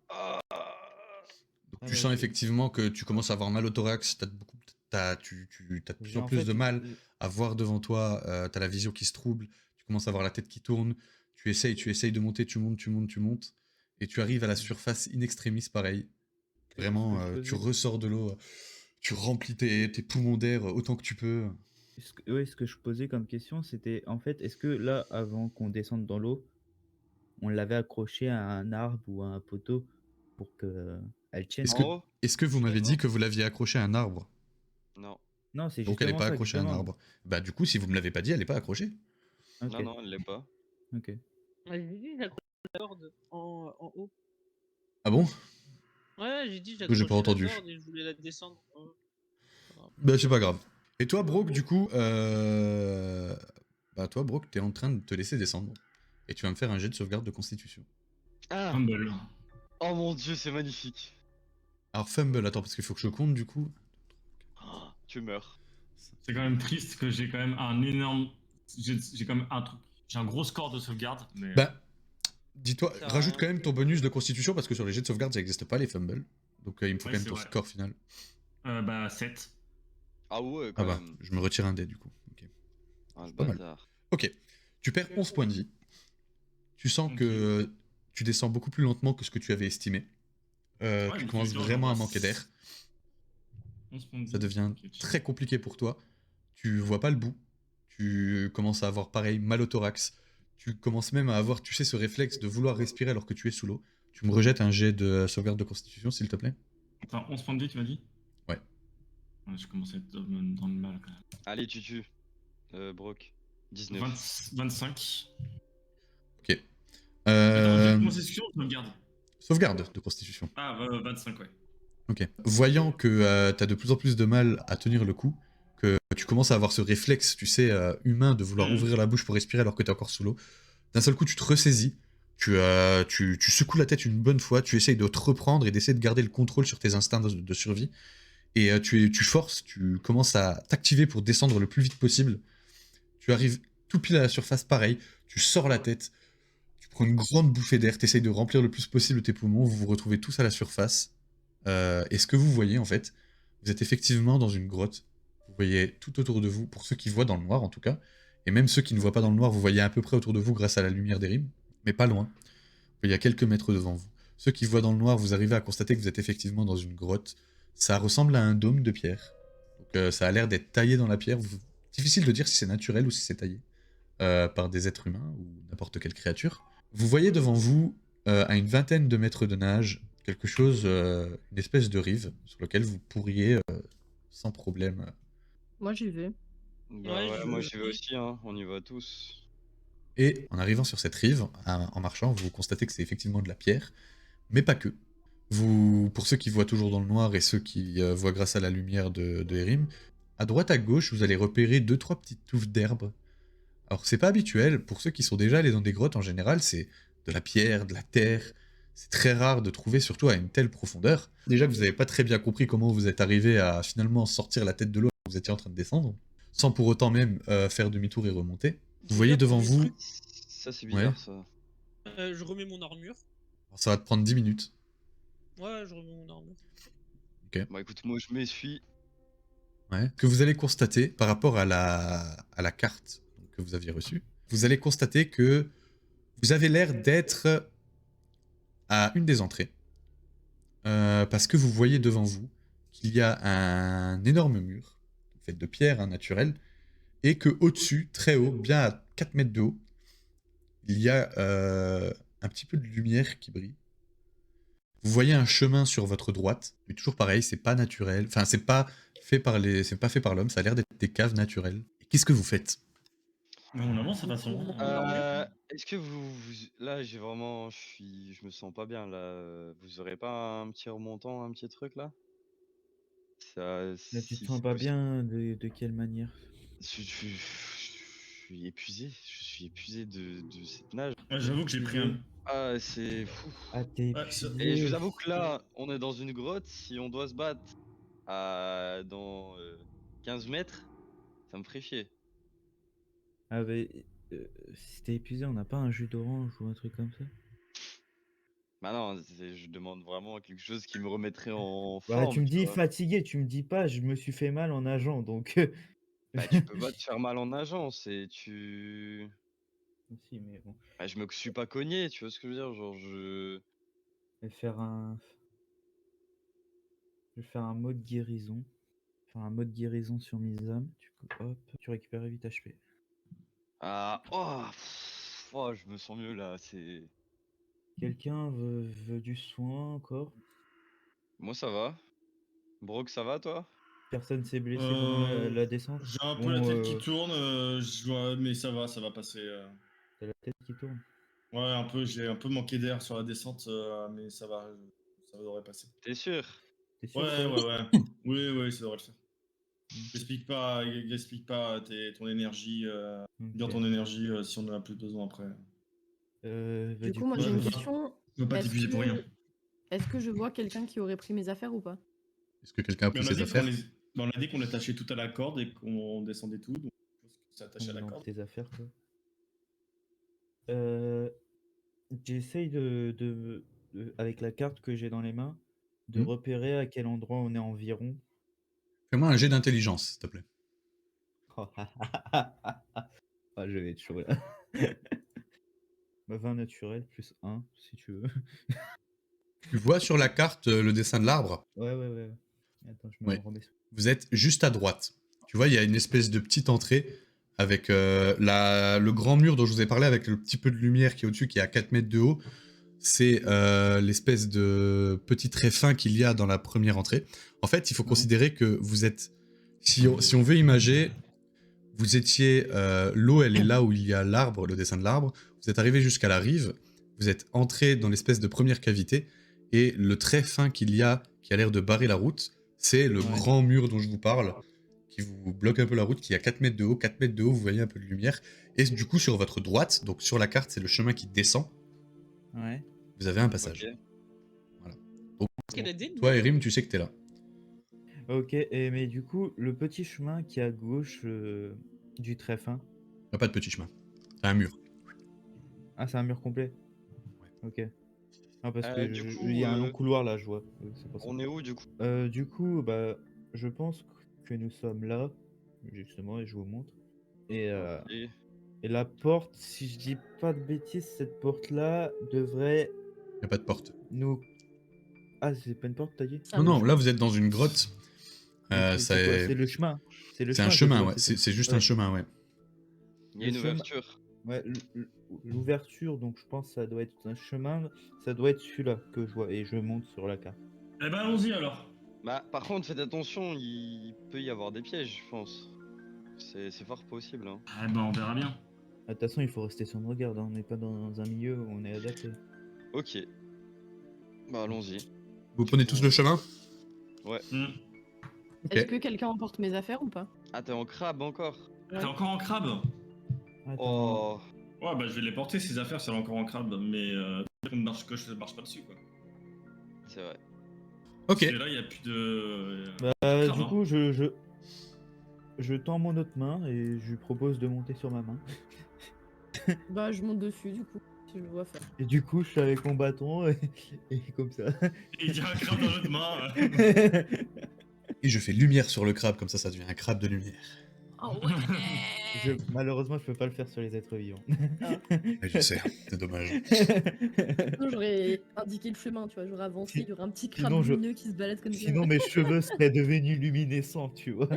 Ah. Donc, Ah tu ouais, sens ok. effectivement que tu commences à avoir mal au thorax, tu as de plus J'ai- en en plus fait, de mal à voir devant toi, tu as la vision qui se trouble, tu commences à avoir la tête qui tourne, tu essayes de monter, tu montes, et tu arrives à la surface in extremis pareil. Vraiment, Ce que je tu faisais- ressors de l'eau, tu remplis tes poumons d'air autant que tu peux. ce que je posais comme question, c'était en fait, est-ce que là, avant qu'on descende dans l'eau, on l'avait accrochée à un arbre ou à un poteau pour que elle tienne? Est-ce En que, haut? est-ce que vous m'avez dit que vous l'aviez accroché à un arbre? Non. Non, c'est Donc elle n'est justement pas ça que je accrochée à un demande. arbre. Bah du coup, si vous me l'avez pas dit, elle n'est pas accrochée. Ok, Non, non, elle l'est pas. ok. Ouais, j'ai dit j'accrochais la corde en haut. Ah bon? Ouais, j'ai dit Du coup, j'ai pas j'accrochais la entendu. corde et je voulais la descendre. Ouais. Voilà. Bah c'est pas grave. Et toi, Brooke, du coup, bah toi, Brooke, t'es en train de te laisser descendre. Et tu vas me faire un jet de sauvegarde de constitution. Ah! Humble. Oh mon dieu, c'est magnifique. Alors fumble, attends, parce qu'il faut que je compte du coup. Oh, tu meurs. C'est quand même triste que j'ai quand même un énorme. J'ai quand même un truc. J'ai un gros score de sauvegarde, mais. Bah, dis-toi, Ça a rajoute rien. quand même ton bonus de constitution, parce que sur les jets de sauvegarde, ça n'existe pas les fumbles. Donc il me faut Ouais, quand même c'est ton vrai. score final. Bah, 7. Ah ouais, Ah quand bah, même. je me retire un dé du coup. Ok, Ah, le pas mal. bâtard. Ok, tu perds 11 points de vie. Tu sens Ok. que tu descends beaucoup plus lentement que ce que tu avais estimé. Ouais, Tu mais commences effectivement, vraiment à j'envoie manquer d'air. 11 points de Ça vie. devient Ok, chill. très compliqué pour toi. Tu vois pas le bout. Tu commences à avoir pareil mal au thorax. Tu commences même à avoir, tu sais, ce réflexe de vouloir respirer alors que tu es sous l'eau. Tu me rejettes un jet de sauvegarde de constitution, s'il te plaît. Attends, 11 points de vie, tu m'as dit? Ouais. Ouais, je commence à être dans le mal quand même. Allez, tutu. Brock. 19. 25. Ok. Attends, j'ai commencé sur sauvegarde. Sauvegarde de constitution. Ah, 25, ouais. Ok. Voyant que tu as de plus en plus de mal à tenir le coup, que tu commences à avoir ce réflexe, tu sais, humain de vouloir Mhm. ouvrir la bouche pour respirer alors que tu es encore sous l'eau, d'un seul coup, tu te ressaisis, tu secoues la tête une bonne fois, tu essayes de te reprendre et d'essayer de garder le contrôle sur tes instincts de survie. Et tu forces, tu commences à t'activer pour descendre le plus vite possible. Tu arrives tout pile à la surface, pareil, tu sors la tête, tu prends une grande bouffée d'air, tu essayes de remplir le plus possible tes poumons, vous vous retrouvez tous à la surface. Et ce que vous voyez, en fait, vous êtes effectivement dans une grotte. Vous voyez tout autour de vous, pour ceux qui voient dans le noir en tout cas, et même ceux qui ne voient pas dans le noir, vous voyez à peu près autour de vous grâce à la lumière des rimes, mais pas loin. Il y a quelques mètres devant vous. Ceux qui voient dans le noir, vous arrivez à constater que vous êtes effectivement dans une grotte. Ça ressemble à un dôme de pierre. Donc, ça a l'air d'être taillé dans la pierre. Difficile de dire si c'est naturel ou si c'est taillé par des êtres humains ou n'importe quelle créature. Vous voyez devant vous, à une vingtaine de mètres de nage, quelque chose, une espèce de rive sur lequel vous pourriez sans problème. Moi, j'y vais. Bah Ouais, ouais, moi j'y vais aussi, hein. On y va tous. Et en arrivant sur cette rive, en marchant, vous constatez que c'est effectivement de la pierre, mais pas que. Vous, pour ceux qui voient toujours dans le noir et ceux qui voient grâce à la lumière de Erim, à droite à gauche, vous allez repérer 2-3 petites touffes d'herbe. Alors c'est pas habituel, pour ceux qui sont déjà allés dans des grottes en général, c'est de la pierre, de la terre. C'est très rare de trouver, surtout à une telle profondeur. Déjà que vous n'avez pas très bien compris comment vous êtes arrivé à finalement sortir la tête de l'eau quand vous étiez en train de descendre, sans pour autant même faire demi-tour et remonter. Vous voyez devant Premier vous, truc, Ça, c'est bizarre, Ouais. ça. je remets mon armure. alors, ça va te prendre 10 minutes. Ouais, je remets mon armure. Bah écoute, moi je m'essuie. Ouais. Que vous allez constater par rapport à la carte que vous aviez reçue, vous allez constater que vous avez l'air d'être à une des entrées. Parce que vous voyez devant vous qu'il y a un énorme mur, fait de pierre naturelle, et que au-dessus, très haut, bien à 4 mètres de haut, il y a un petit peu de lumière qui brille. Vous voyez un chemin sur votre droite, mais toujours pareil, c'est pas naturel. Enfin, c'est pas fait par l'homme, ça a l'air d'être des caves naturelles. Et qu'est-ce que vous faites? Mais on avance de toute façon. Est-ce que là, j'ai vraiment, je me sens pas bien là. Vous aurez pas un petit remontant, un petit truc là? Ça, Là, tu te si sens c'est pas possible. bien de quelle manière? Je suis épuisé. Je suis épuisé de cette nage. Ouais, j'avoue que j'ai pris un. Ah, c'est fou. Ah, t'es Ouais, Et je vous épuisé. avoue que là, on est dans une grotte. Si on doit se battre dans 15 mètres, ça me ferait chier. Ah, bah, si t'es épuisé, on n'a pas un jus d'orange ou un truc comme ça? Bah non, je demande vraiment quelque chose qui me remettrait en Bah, forme, tu me tu dis vois. fatigué, tu me dis pas je me suis fait mal en nageant, donc Bah tu peux pas te faire mal en nageant, c'est tu. si, mais bon, Bah, je me suis pas cogné, tu vois ce que je veux dire, genre je. je vais faire un Je vais faire un mode guérison. Faire un mode guérison sur mes âmes. Hop, tu récupères 8 HP. Ah, oh, je me sens mieux là, c'est... Quelqu'un veut du soin encore? Moi ça va. Brock, ça va toi? Personne s'est blessé pendant la descente? J'ai un peu Bon, la tête qui tourne, mais ça va passer. T'as la tête qui tourne. Ouais, un peu, j'ai un peu manqué d'air sur la descente, mais ça devrait passer. T'es sûr? T'es sûr? Ouais. Oui, ça devrait le faire. Gaspille pas ton énergie, bien ton énergie si on en a plus besoin après. Du coup, moi j'ai une question. Tu vas pas t'épuiser pour rien. Est-ce que je vois quelqu'un qui aurait pris mes affaires ou pas? Est-ce que quelqu'un a Mais pris ses affaires? on a dit qu'on attachait tout à la corde et qu'on descendait tout, donc je pense que c'est attaché à la corde. Tes affaires, quoi. J'essaye avec la carte que j'ai dans les mains, de repérer à quel endroit on est environ. Fais-moi un jet d'intelligence, s'il te plaît. Ah, je vais être chaud là. 20 naturel plus 1, si tu veux. Tu vois sur la carte le dessin de l'arbre? Ouais. Attends, je me Ouais. remets. Vous êtes juste à droite. Tu vois, il y a une espèce de petite entrée avec le grand mur dont je vous ai parlé, avec le petit peu de lumière qui est au-dessus, qui est à 4 mètres de haut. C'est l'espèce de petit trait fin qu'il y a dans la première entrée. En fait, il faut considérer que vous êtes... Si on veut imager, vous étiez... l'eau, elle est là où il y a l'arbre, le dessin de l'arbre. Vous êtes arrivé jusqu'à la rive. Vous êtes entré dans l'espèce de première cavité. Et le trait fin qu'il y a, qui a l'air de barrer la route, c'est le grand mur dont je vous parle, qui vous bloque un peu la route, qui est à 4 mètres de haut. 4 mètres de haut, vous voyez un peu de lumière. Et du coup, sur votre droite, donc sur la carte, c'est le chemin qui descend. Ouais. Vous avez un passage. Ok. Voilà. Donc, Qu'elle a dit, toi, Erim, tu sais que t'es là. Ok, mais du coup, le petit chemin qui est à gauche du trait fin. Il n'y a pas de petit chemin. C'est un mur. Ah, c'est un mur complet? Ok. Ah, parce que du coup, il y a un long couloir là, je vois. C'est pour ça. On est où du coup? Du coup, bah, je pense que nous sommes là, justement, et je vous montre. Et la porte, si je dis pas de bêtises, cette porte-là devrait Il n'y a pas de porte. nous... Ah, c'est pas une porte, t'as dit? Non, là, vous êtes dans une grotte. C'est le chemin. C'est un chemin, ouais. C'est juste un chemin, ouais. Il y a une ouverture. Ouais, l'ouverture, donc je pense que ça doit être un chemin. Ça doit être celui-là que je vois, et je monte sur la carte. Eh ben, allons-y alors. Bah, par contre, faites attention, il peut y avoir des pièges, je pense. C'est fort possible, hein. Ah ben, on verra bien. De toute façon, il faut rester sur nos gardes, hein. On n'est pas dans un milieu où on est adapté. Ok. Bah, allons-y. Vous prenez tous le chemin? Ouais. Ok. Est-ce que quelqu'un emporte mes affaires ou pas? Ah, t'es en crabe encore? T'es encore en crabe? Oh. Ouais, bah je vais les porter, ces affaires, c'est encore en crabe, mais que je ne marche pas dessus, quoi. C'est vrai. Ok. Parce que là, il n'y a plus de... Du hein. coup, je tends mon autre main et je lui propose de monter sur ma main. Bah, je monte dessus du coup, si je le vois faire. Et du coup, je suis avec mon bâton et comme ça. Et il y a un crabe dans l'autre main. Et je fais lumière sur le crabe, comme ça devient un crabe de lumière. Oh ouais. Malheureusement, je peux pas le faire sur les êtres vivants. Ouais, je sais, c'est dommage. Sinon, j'aurais indiqué le chemin, tu vois, j'aurais avancé, il y aurait un petit crabe Sinon, lumineux qui se balade comme ça. Sinon, mes cheveux seraient devenus luminescents, tu vois.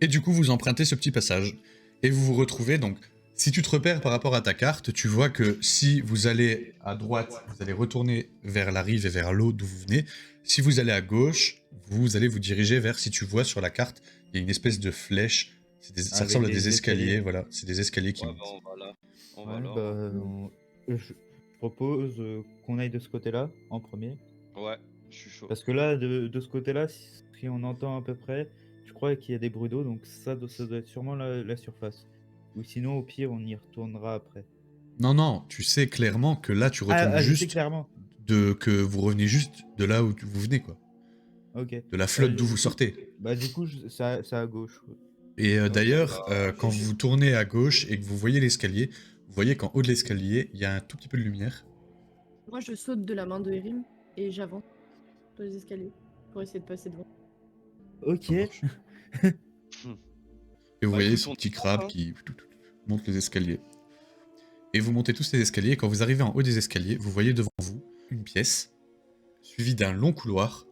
Et du coup, vous empruntez ce petit passage. Et vous vous retrouvez, donc, si tu te repères par rapport à ta carte, tu vois que si vous allez à droite, vous allez retourner vers la rive et vers l'eau d'où vous venez. Si vous allez à gauche, vous allez vous diriger vers, si tu vois sur la carte, il y a une espèce de flèche. Ça ressemble à des escaliers, voilà. C'est des escaliers qui Ouais, montent. bah, on va là. On va Ouais, là. bah, je propose qu'on aille de ce côté-là en premier. Ouais, je suis chaud. Parce que là, de ce côté-là, si on entend à peu près, je crois qu'il y a des bruits d'eau, donc ça doit être sûrement la surface. Ou sinon, au pire, on y retournera après. Non, tu sais clairement que là, tu retournes je sais juste clairement. que vous revenez juste de là où vous venez, quoi. Ok. De la flotte d'où vous sortez. Bah du coup, c'est à gauche. Et d'ailleurs, quand vous tournez à gauche et que vous voyez l'escalier, vous voyez qu'en haut de l'escalier, il y a un tout petit peu de lumière. Moi, je saute de la main de Erim et j'avance dans les escaliers pour essayer de passer devant. Ok. Ça marche. Et vous Bah, voyez écoute, ce on petit tente, crabe hein. qui monte les escaliers. Et vous montez tous les escaliers, et quand vous arrivez en haut des escaliers, vous voyez devant vous une pièce, suivie d'un long couloir,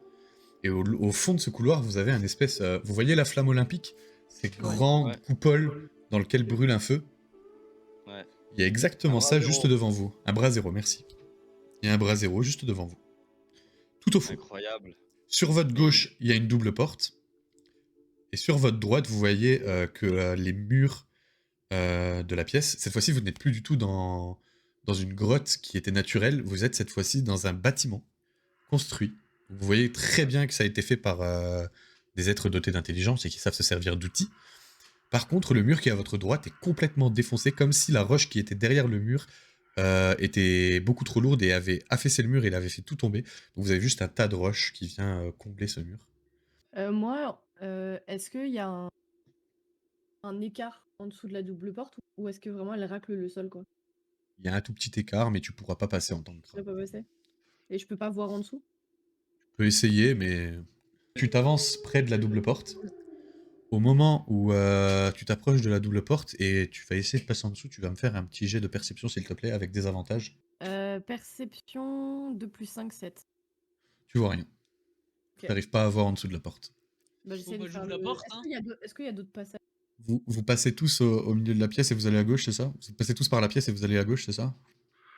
Et au fond de ce couloir, vous avez un espèce... vous voyez la flamme olympique? Ces grandes Ouais. coupoles dans lesquelles brûle un feu? Ouais. Il y a exactement Un ça brasero. juste devant vous. Un brasero, merci. Il y a un brasero juste devant vous. Tout au fond. Incroyable. Sur votre gauche, il y a une double porte. Et sur votre droite, vous voyez que les murs de la pièce, cette fois-ci, vous n'êtes plus du tout dans une grotte qui était naturelle. Vous êtes cette fois-ci dans un bâtiment construit. Vous voyez très bien que ça a été fait par des êtres dotés d'intelligence et qui savent se servir d'outils. Par contre, le mur qui est à votre droite est complètement défoncé, comme si la roche qui était derrière le mur était beaucoup trop lourde et avait affaissé le mur et l'avait fait tout tomber. Donc vous avez juste un tas de roches qui vient combler ce mur. Moi, est-ce qu'il y a un écart en dessous de la double porte ou est-ce que vraiment elle racle le sol, quoi? Il y a un tout petit écart, mais tu pourras pas passer en tant que Je peux crabe. pas passer? Et je peux pas voir en dessous? Tu peux essayer, mais tu t'avances près de la double porte. Au moment où tu t'approches de la double porte et tu vas essayer de passer en dessous, tu vas me faire un petit jet de perception, s'il te plaît, avec des avantages. Perception 2 plus 5, 7. Tu vois rien. Ok. Tu n'arrives pas à voir en dessous de la porte. Bah, j'essaie Bon, de bah, faire j'ouvre la le... porte, Est-ce hein. qu'il y a d'autres passages? Vous passez tous au milieu de la pièce et vous allez à gauche, c'est ça? Vous passez tous par la pièce et vous allez à gauche, c'est ça?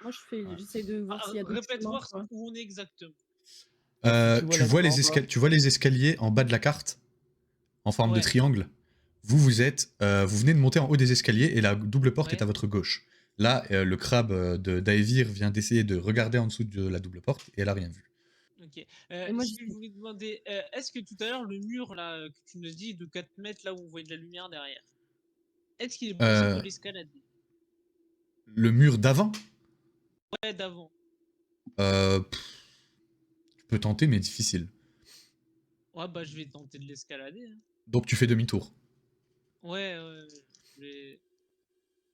Moi, j'essaie de voir s'il y a d'autres Répète chemins, voir quoi. où on est exactement. Si tu vois la porte, Tu vois les escaliers en bas de la carte, en forme de Ouais. triangle. Vous venez de monter en haut des escaliers et la double porte Ouais. est à votre gauche. Là, le crabe de d'Aevir vient d'essayer de regarder en dessous de la double porte et elle a rien vu. Ok. Et moi, Ce que je voulais te demander, est-ce que tout à l'heure, le mur là que tu nous dis de 4 mètres, là où on voit de la lumière derrière, est-ce qu'il est possible de Euh, l'escalader? le mur d'avant, Ouais, d'avant. Tu peux tenter, mais difficile. Ouais, bah je vais tenter de l'escalader, hein. Donc tu fais demi-tour. Ouais, je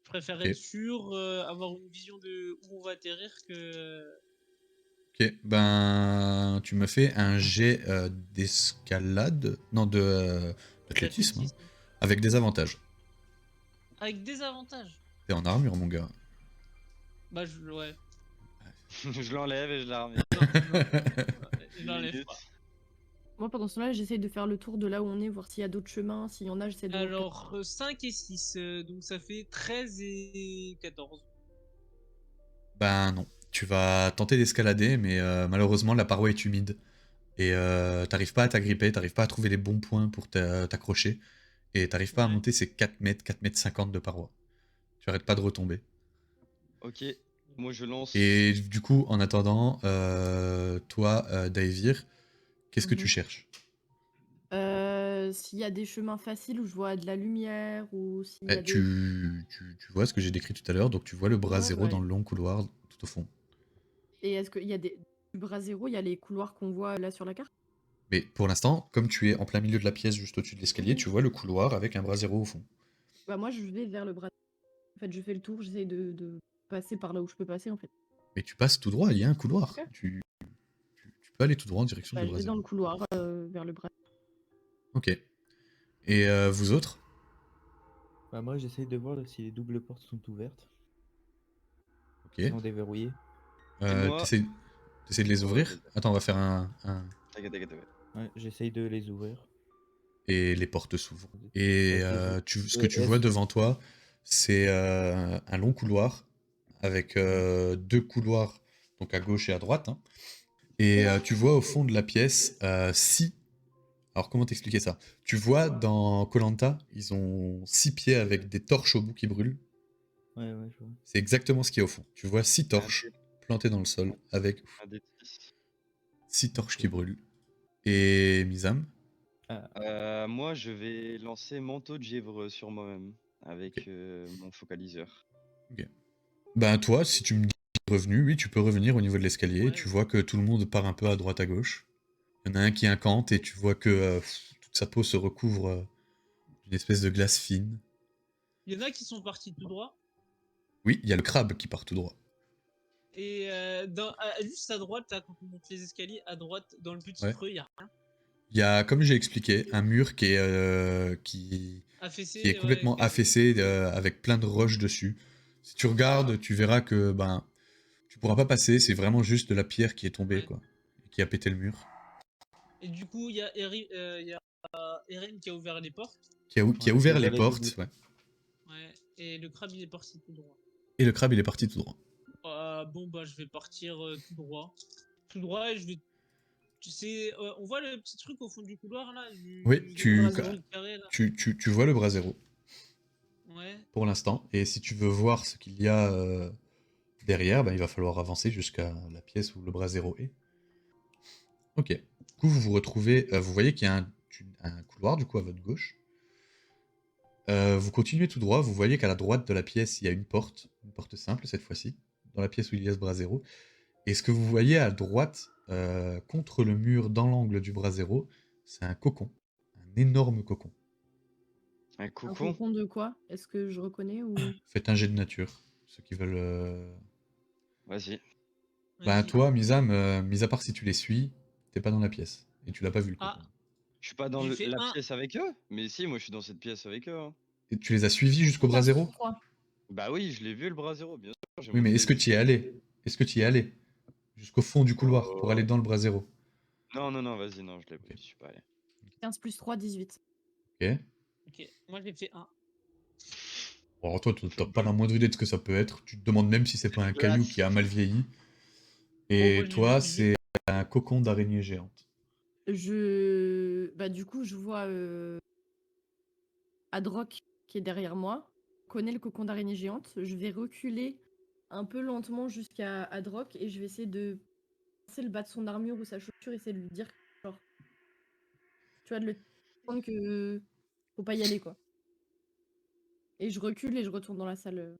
préfère Ok. être sûr, avoir une vision de où on va atterrir que. Ok, ben tu me fais un jet d'escalade, non d'athlétisme, hein, avec des avantages. Avec des avantages. T'es en armure, mon gars. Bah ouais. Je l'enlève et je la remets. Je l'enlève pas. Moi, pendant ce temps-là, j'essaie de faire le tour de là où on est, voir s'il y a d'autres chemins. S'il y en a, j'essaie de voir. Alors 5 et 6, donc ça fait 13 et 14. Ben non. Tu vas tenter d'escalader, mais malheureusement la paroi est humide. Et t'arrives pas à t'agripper, t'arrives pas à trouver les bons points pour t'accrocher. Et t'arrives pas à Ouais. monter ces 4 mètres 50 de paroi. Tu arrêtes pas de retomber. Ok, moi je lance. Et du coup, en attendant, toi, Daevir, qu'est-ce que tu Mhm. cherches? S'il y a des chemins faciles où je vois de la lumière ou s'il y a des... Tu vois ce que j'ai décrit tout à l'heure, donc tu vois le bras Ouais, zéro ouais. dans le long couloir tout au fond. Et est-ce qu'il y a du bras zéro, il y a les couloirs qu'on voit là sur la carte? Mais pour l'instant, comme tu es en plein milieu de la pièce, juste au-dessus de l'escalier, tu vois le couloir avec un bras zéro au fond. Bah moi, je vais vers le bras. En fait, je fais le tour, j'essaie de passer par là où je peux passer, en fait. Mais tu passes tout droit, il y a un couloir. Ok. Tu peux aller tout droit en direction Bah, du je bras vais dans zéro. le couloir vers le bras. Ok. Et vous autres? bah, moi j'essaye de voir si les doubles portes sont ouvertes, Ok. sont déverrouillées. Et moi- T'essayes de les Ouais, ouvrir? vas-y. Attends, on va faire un... T'inquiète. Ouais, j'essaye de les ouvrir. Et les portes s'ouvrent. Et Ok, ce que tu vois devant toi, c'est un long couloir avec deux couloirs, donc à gauche et à droite. Hein. Et tu vois au fond de la pièce 6. Alors comment t'expliquer ça? Tu vois dans Koh-Lanta, ils ont 6 pieds avec des torches au bout qui brûlent. Ouais, je vois. C'est exactement ce qu'il y a au fond. Tu vois 6 torches plantées dans le sol avec Un des six. 6 torches qui brûlent. Et Misam? Moi je vais lancer manteau de givre sur moi-même avec Ok. mon focaliseur. Ben toi, si tu me dis revenu, oui, tu peux revenir au niveau de l'escalier. Ouais. Tu vois que tout le monde part un peu à droite à gauche. Il y en a un qui incante et tu vois que toute sa peau se recouvre d'une espèce de glace fine. Il y en a qui sont partis tout droit. Oui, il y a le crabe qui part tout droit. Et juste à droite, là, quand on monte les escaliers, à droite, dans le petit Ouais. creux, il y a rien. Il y a, comme j'ai expliqué, un mur qui est Affaissé, qui est complètement cassé. affaissé avec plein de roches dessus. Si tu regardes, tu verras que ben tu pourras pas passer, c'est vraiment juste de la pierre qui est tombée Ouais. quoi, et qui a pété le mur. Et du coup, il y a Eren qui a ouvert les portes. Qui a Ouais, ouvert il les allait portes, double. ouais. Ouais. Et le crabe, il est parti tout droit. Et le crabe, il est parti tout droit. Bon, bah, je vais partir tout droit. Tout droit, et je vais. Tu sais, on voit le petit truc au fond du couloir là. Oui, du carré, là. tu vois le bras zéro Ouais. pour l'instant. Et si tu veux voir ce qu'il y a derrière, bah, il va falloir avancer jusqu'à la pièce où le bras zéro est. Ok. Du coup, vous vous retrouvez. Vous voyez qu'il y a un couloir du coup à votre gauche. Vous continuez tout droit. Vous voyez qu'à la droite de la pièce, il y a une porte simple cette fois-ci, dans la pièce où il y a ce bras zéro. Et ce que vous voyez à droite, contre le mur, dans l'angle du bras zéro, c'est un cocon. Un énorme cocon. Un Un cocon. cocon de quoi? Est-ce que je reconnais ou... Faites un jet de nature. Ceux qui veulent. Vas-y. Bah, Vas-y. toi, Misam, mis à part si tu les suis, t'es pas dans la pièce. Et tu l'as pas vu le Ah. cocon. Je suis pas dans J'ai fait la un. pièce avec eux? Mais si, moi je suis dans cette pièce avec eux. Hein. Et tu les as suivis jusqu'au bras zéro? 3. Bah oui, je l'ai vu le bras zéro, bien sûr. j'ai Oui, mais monté est-ce que les tu y es allé? Est-ce que tu y es allé? Jusqu'au fond du couloir pour aller dans le bras zéro. Non, vas-y, non, je Ok. suis pas allé. 15 plus 3, 18. Ok. Ok, moi j'ai fait un. Alors toi, t'as pas la moindre idée de ce que ça peut être. Tu te demandes même si c'est pas un caillou qui a mal vieilli. Et moi, toi, c'est un cocon d'araignée géante. Bah, du coup, je vois Adroc qui est derrière moi. Connais le cocon d'araignée géante. Je vais reculer un peu lentement jusqu'à Adroc et je vais essayer de passer le bas de son armure ou sa chaussure et essayer de lui dire, genre, tu vois, de le comprendre que faut pas y aller, quoi. Et je recule et je retourne dans la salle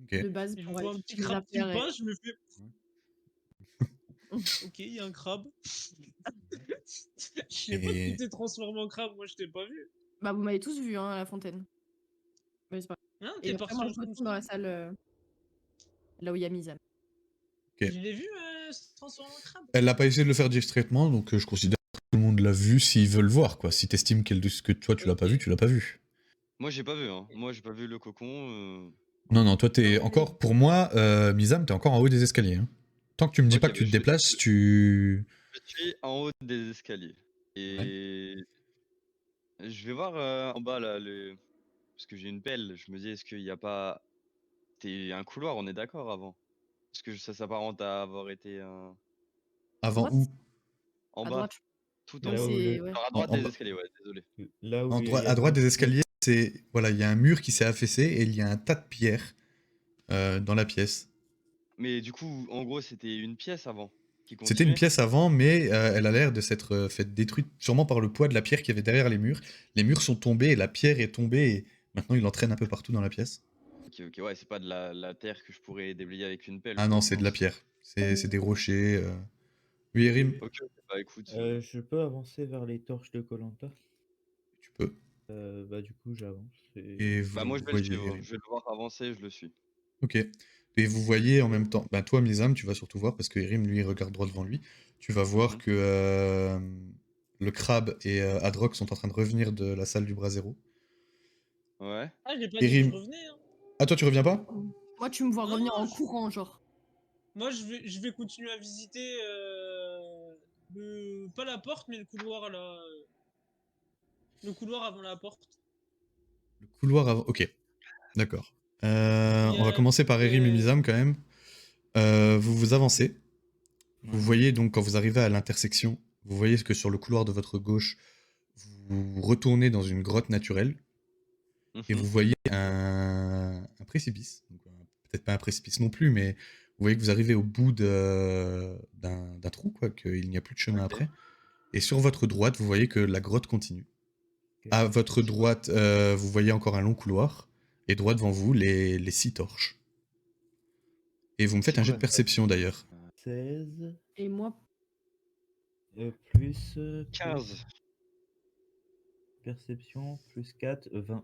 Ok. de base Je pour vois un petit utiliser crabe la qui me pierre et- passe, je me fais. Ok, il y a un crabe. Je sais pas Et- qui t'es transformé en crabe, moi je t'ai pas vu. Bah, vous m'avez tous vu, hein, à la fontaine. Mais c'est pas grave. Hein, Et t'es après, parti moi, en je retourne construction. dans la salle là où il y a Mizam. Ok. Je l'ai vu se transformer en crabe. Elle n'a pas essayé de le faire discrètement, donc je considère que tout le monde l'a vu s'ils veulent voir, quoi. Si t'estimes que toi tu l'as pas Ok. vu, tu l'as pas vu. Moi j'ai pas vu, hein. Moi j'ai pas vu le cocon. Non, toi t'es Non, encore, pour moi, Misam, t'es encore en haut des escaliers. Hein. Tant que tu me dis Ok, pas que bah, tu te déplaces, tu... Je suis en haut des escaliers. Et je vais voir en bas là, parce que j'ai une pelle. Je me dis, est-ce qu'il n'y a pas. C'était un couloir, on est d'accord avant. Parce que ça s'apparente à avoir été un. Avant droite où? En À bas, droite. tout en Oui, Là haut. où c'est... le- Ouais. Alors à En- droite en des bas. escaliers, ouais, désolé. Là où il y a À droite des deux- escaliers, c'est... Voilà, il y a un mur qui s'est affaissé et il y a un tas de pierres dans la pièce. Mais du coup, en gros, c'était une pièce avant qui C'était une continuait. pièce avant, mais elle a l'air de s'être faite détruite sûrement par le poids de la pierre qu'il y avait derrière les murs. Les murs sont tombés et la pierre est tombée et maintenant il entraîne un peu partout dans la pièce. Ok, ouais, c'est pas de la terre que je pourrais déblayer avec une pelle. Ah quoi, non, je c'est de la pense. pierre. C'est des rochers. Oui, Erim, Ok, bah écoute. Je peux avancer vers les torches de koh tu peux. Bah du coup j'avance. Et Bah vous moi je vais le voyez suivre. Erim. Je vais le voir avancer, je le suis. Ok. Et vous voyez en même temps, bah toi Misam, tu vas surtout voir parce que Erim lui il regarde droit devant lui. Tu vas voir Mhm. que le crabe et Adroc sont en train de revenir de la salle du bras zéro. Ouais. Ah, j'ai pas dit que Erim, je revenais. Hein. ah toi tu reviens pas? Moi, tu me vois Non, revenir non, en courant, genre. moi je vais continuer à visiter pas la porte, mais le couloir là. Le couloir avant la porte. Le couloir avant. Ok, d'accord. Il y On va a, commencer par Erim et Misam quand même. Vous vous avancez. Vous Ouais. voyez donc quand vous arrivez à l'intersection, vous voyez que sur le couloir de votre gauche, vous retournez dans une grotte naturelle et vous Mhm. voyez un précipice. Donc, peut-être pas un précipice non plus, mais vous voyez que vous arrivez au bout d'un trou, quoi, qu'il n'y a plus de chemin Ok. après. Et sur votre droite, vous voyez que la grotte continue. Ok. À votre C'est droite, vous voyez encore un long couloir. Et droit devant vous, les 6 torches. Et vous me faites C'est un jet de quoi ça? perception d'ailleurs. 16 Et moi, plus 15. perception plus 4, 20.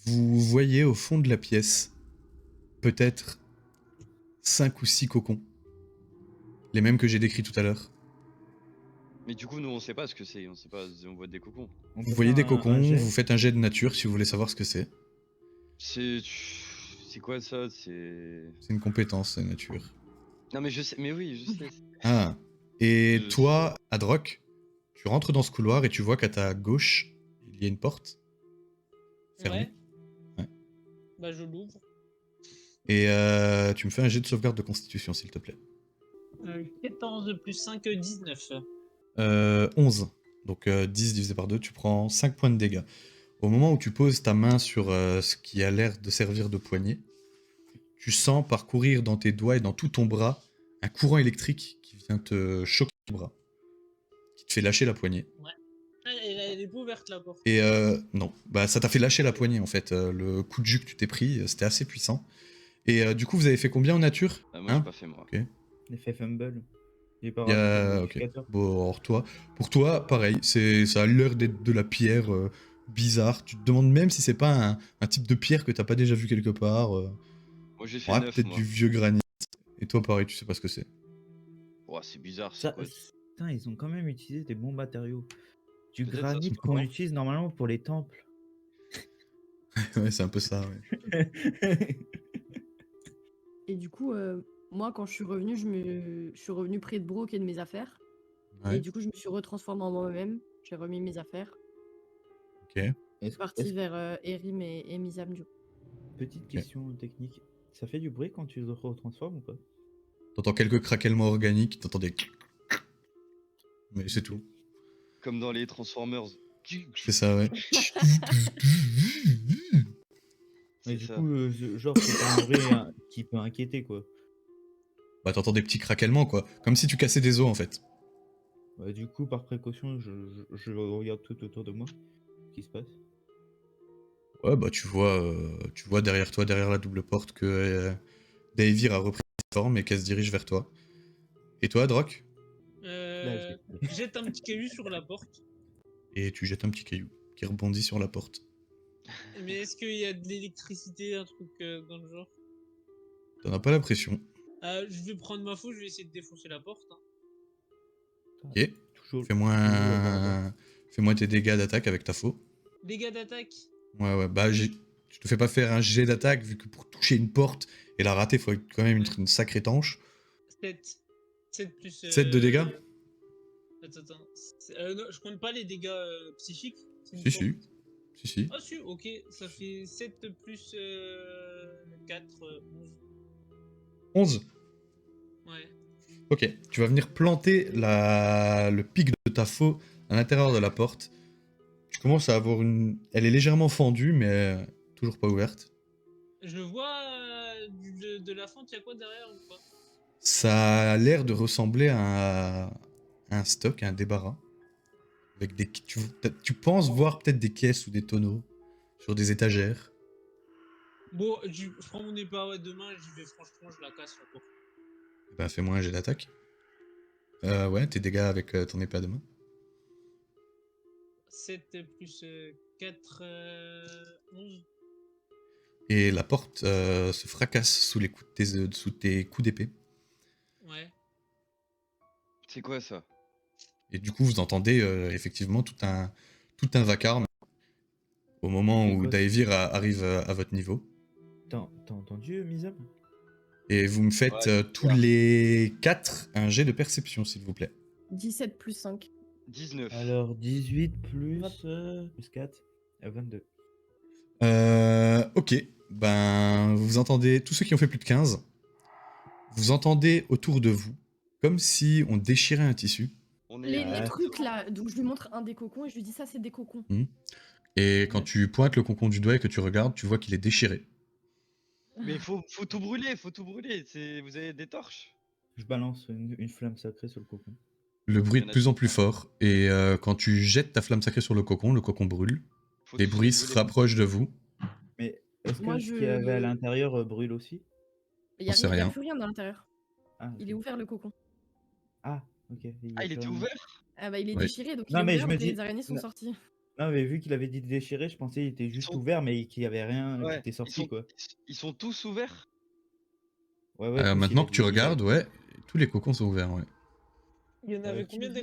Vous voyez au fond de la pièce peut-être 5 ou 6 cocons. Les mêmes que j'ai décrits tout à l'heure. Mais du coup, nous on sait pas ce que c'est. On sait pas, on voit des cocons. On Vous peut voyez faire des un cocons, jet vous faites un jet de nature si vous voulez savoir ce que c'est. C'est. C'est quoi ça? C'est. C'est une compétence, la nature. Non mais je sais, mais oui, je sais. Ah. Et Je- toi, Adroc, Tu rentres dans ce couloir et tu vois qu'à ta gauche, il y a une porte fermée. Ouais. Bah, je l'ouvre. Et tu me fais un jet de sauvegarde de constitution, s'il te plaît. 14 plus 5, 19. 11. Donc 10 divisé par 2, tu prends 5 points de dégâts. Au moment où tu poses ta main sur ce qui a l'air de servir de poignet, tu sens parcourir dans tes doigts et dans tout ton bras un courant électrique qui vient te choquer le bras, qui te fait lâcher la poignée. Ah, elle est pas ouverte la porte. Et non, bah ça t'a fait lâcher la poignée en fait. Le coup de jus que tu t'es pris, c'était assez puissant. Et du coup, vous avez fait combien en nature? Moi, j'ai pas fait, moi. Ok. L'effet fumble. J'ai pas Il y a... rajouté de Ok. modificateur. Bon, alors pour toi, pareil, ça a l'air d'être de la pierre bizarre. Tu te demandes même si c'est pas un type de pierre que t'as pas déjà vu quelque part. Moi, j'ai fait Ouais, 9, peut-être moi. du vieux granit. Et toi, pareil, tu sais pas ce que c'est. Ouais, c'est bizarre, c'est Ça, quoi? putain, ils ont quand même utilisé des bons matériaux. Du Peut-être ça granit se qu'on prend. utilise normalement pour les temples. Ouais, c'est un peu ça, ouais. Et du coup, moi, quand je suis revenue, je suis revenue près de Brock et de mes affaires. Ouais, Et du coup, je me suis retransformée en moi-même. J'ai remis mes affaires. ok. Je suis partie vers Erim et Mizam, du coup. Petite question technique. Ça fait du bruit quand tu te retransformes ou pas? T'entends quelques craquements organiques, t'entends des... Mais c'est tout. Comme dans les Transformers. C'est ça, ouais. Mais C'est du ça. coup, genre, c'est pas un bruit qui peut inquiéter, quoi. Bah t'entends des petits craquements, quoi. Comme si tu cassais des os, en fait. Du coup, par précaution, je regarde tout autour de moi. Ce qui se passe. Ouais, bah tu vois derrière toi, derrière la double porte, que Daevir a repris sa forme et qu'elle se dirige vers toi. Et toi, Drock? Je jette un petit caillou sur la porte. Et tu jettes un petit caillou qui rebondit sur la porte. Mais est-ce qu'il y a de l'électricité, un truc dans le genre? T'en as pas l'impression. Je vais prendre ma faux, je vais essayer de défoncer la porte. Hein. Ok. Toujours. Fais-moi tes dégâts d'attaque avec ta faux. Dégâts d'attaque. Ouais, bah je te fais pas faire un jet d'attaque vu que pour toucher une porte et la rater, il faut quand même une sacrée tanche. 7. 7 plus. 7 de dégâts? Attends. Non, je compte pas les dégâts psychiques. c'est une Si, porte. si. Ah si, ok. Ça fait 7 plus 4, 11. 11. Ouais. Ok, tu vas venir planter le pic de ta faux à l'intérieur de la porte. Tu commences à avoir une... Elle est légèrement fendue, mais toujours pas ouverte. Je vois de la fente, il y a quoi derrière ou pas? Ça a l'air de ressembler à un stock, à un débarras. Avec des... Tu penses voir peut-être des caisses ou des tonneaux sur des étagères. Bon, je prends mon épée à deux mains et j'y vais franchement, je la casse la porte. Ben fais-moi un jet d'attaque. Ouais, tes dégâts avec ton épée à deux mains. 7 plus 4, 11. Et la porte se fracasse sous les coups sous tes coups d'épée. Ouais. C'est quoi ça? Et du coup, vous entendez effectivement tout un vacarme au moment C'est où quoi, Daevir arrive à votre niveau. T'as entendu, Mizam? Et vous me faites Ouais, tous les 4 un jet de perception, s'il vous plaît. 17 plus 5. 19. Alors, 18 plus 4, 22. Ok, ben vous entendez, tous ceux qui ont fait plus de 15, vous entendez autour de vous, comme si on déchirait un tissu. On Les est... trucs là, donc je lui montre un des cocons et je lui dis ça c'est des cocons. Et quand tu pointes le concombre du doigt et que tu regardes, tu vois qu'il est déchiré. Mais faut tout brûler, Vous avez des torches? Je balance une flamme sacrée sur le cocon. Le bruit Il y est en de a plus en qui- plus fort, et quand tu jettes ta flamme sacrée sur le cocon brûle. Faut Les tous bruits les se brûler. rapprochent de vous. Mais est-ce Moi, que ce qu'il y avait à l'intérieur brûle aussi? Il y a, J'en sais y a rien. plus rien dans l'intérieur. Ah, Il est ok. ouvert le cocon. Ah, ok. Ah, il était ouvert? Ah bah il est Ouais. déchiré donc il Non, est mais ouvert je me donc dis- les araignées sont non. sorties. Non, mais vu qu'il avait dit déchiré, je pensais qu'il était juste sont- ouvert, mais qu'il y avait rien qui Ouais. était sorti, quoi. Ils sont tous ouverts? Ouais, tous, il Maintenant a que tu dit- regardes, ouais, tous les cocons sont ouverts, ouais. Il y en avait Je combien de...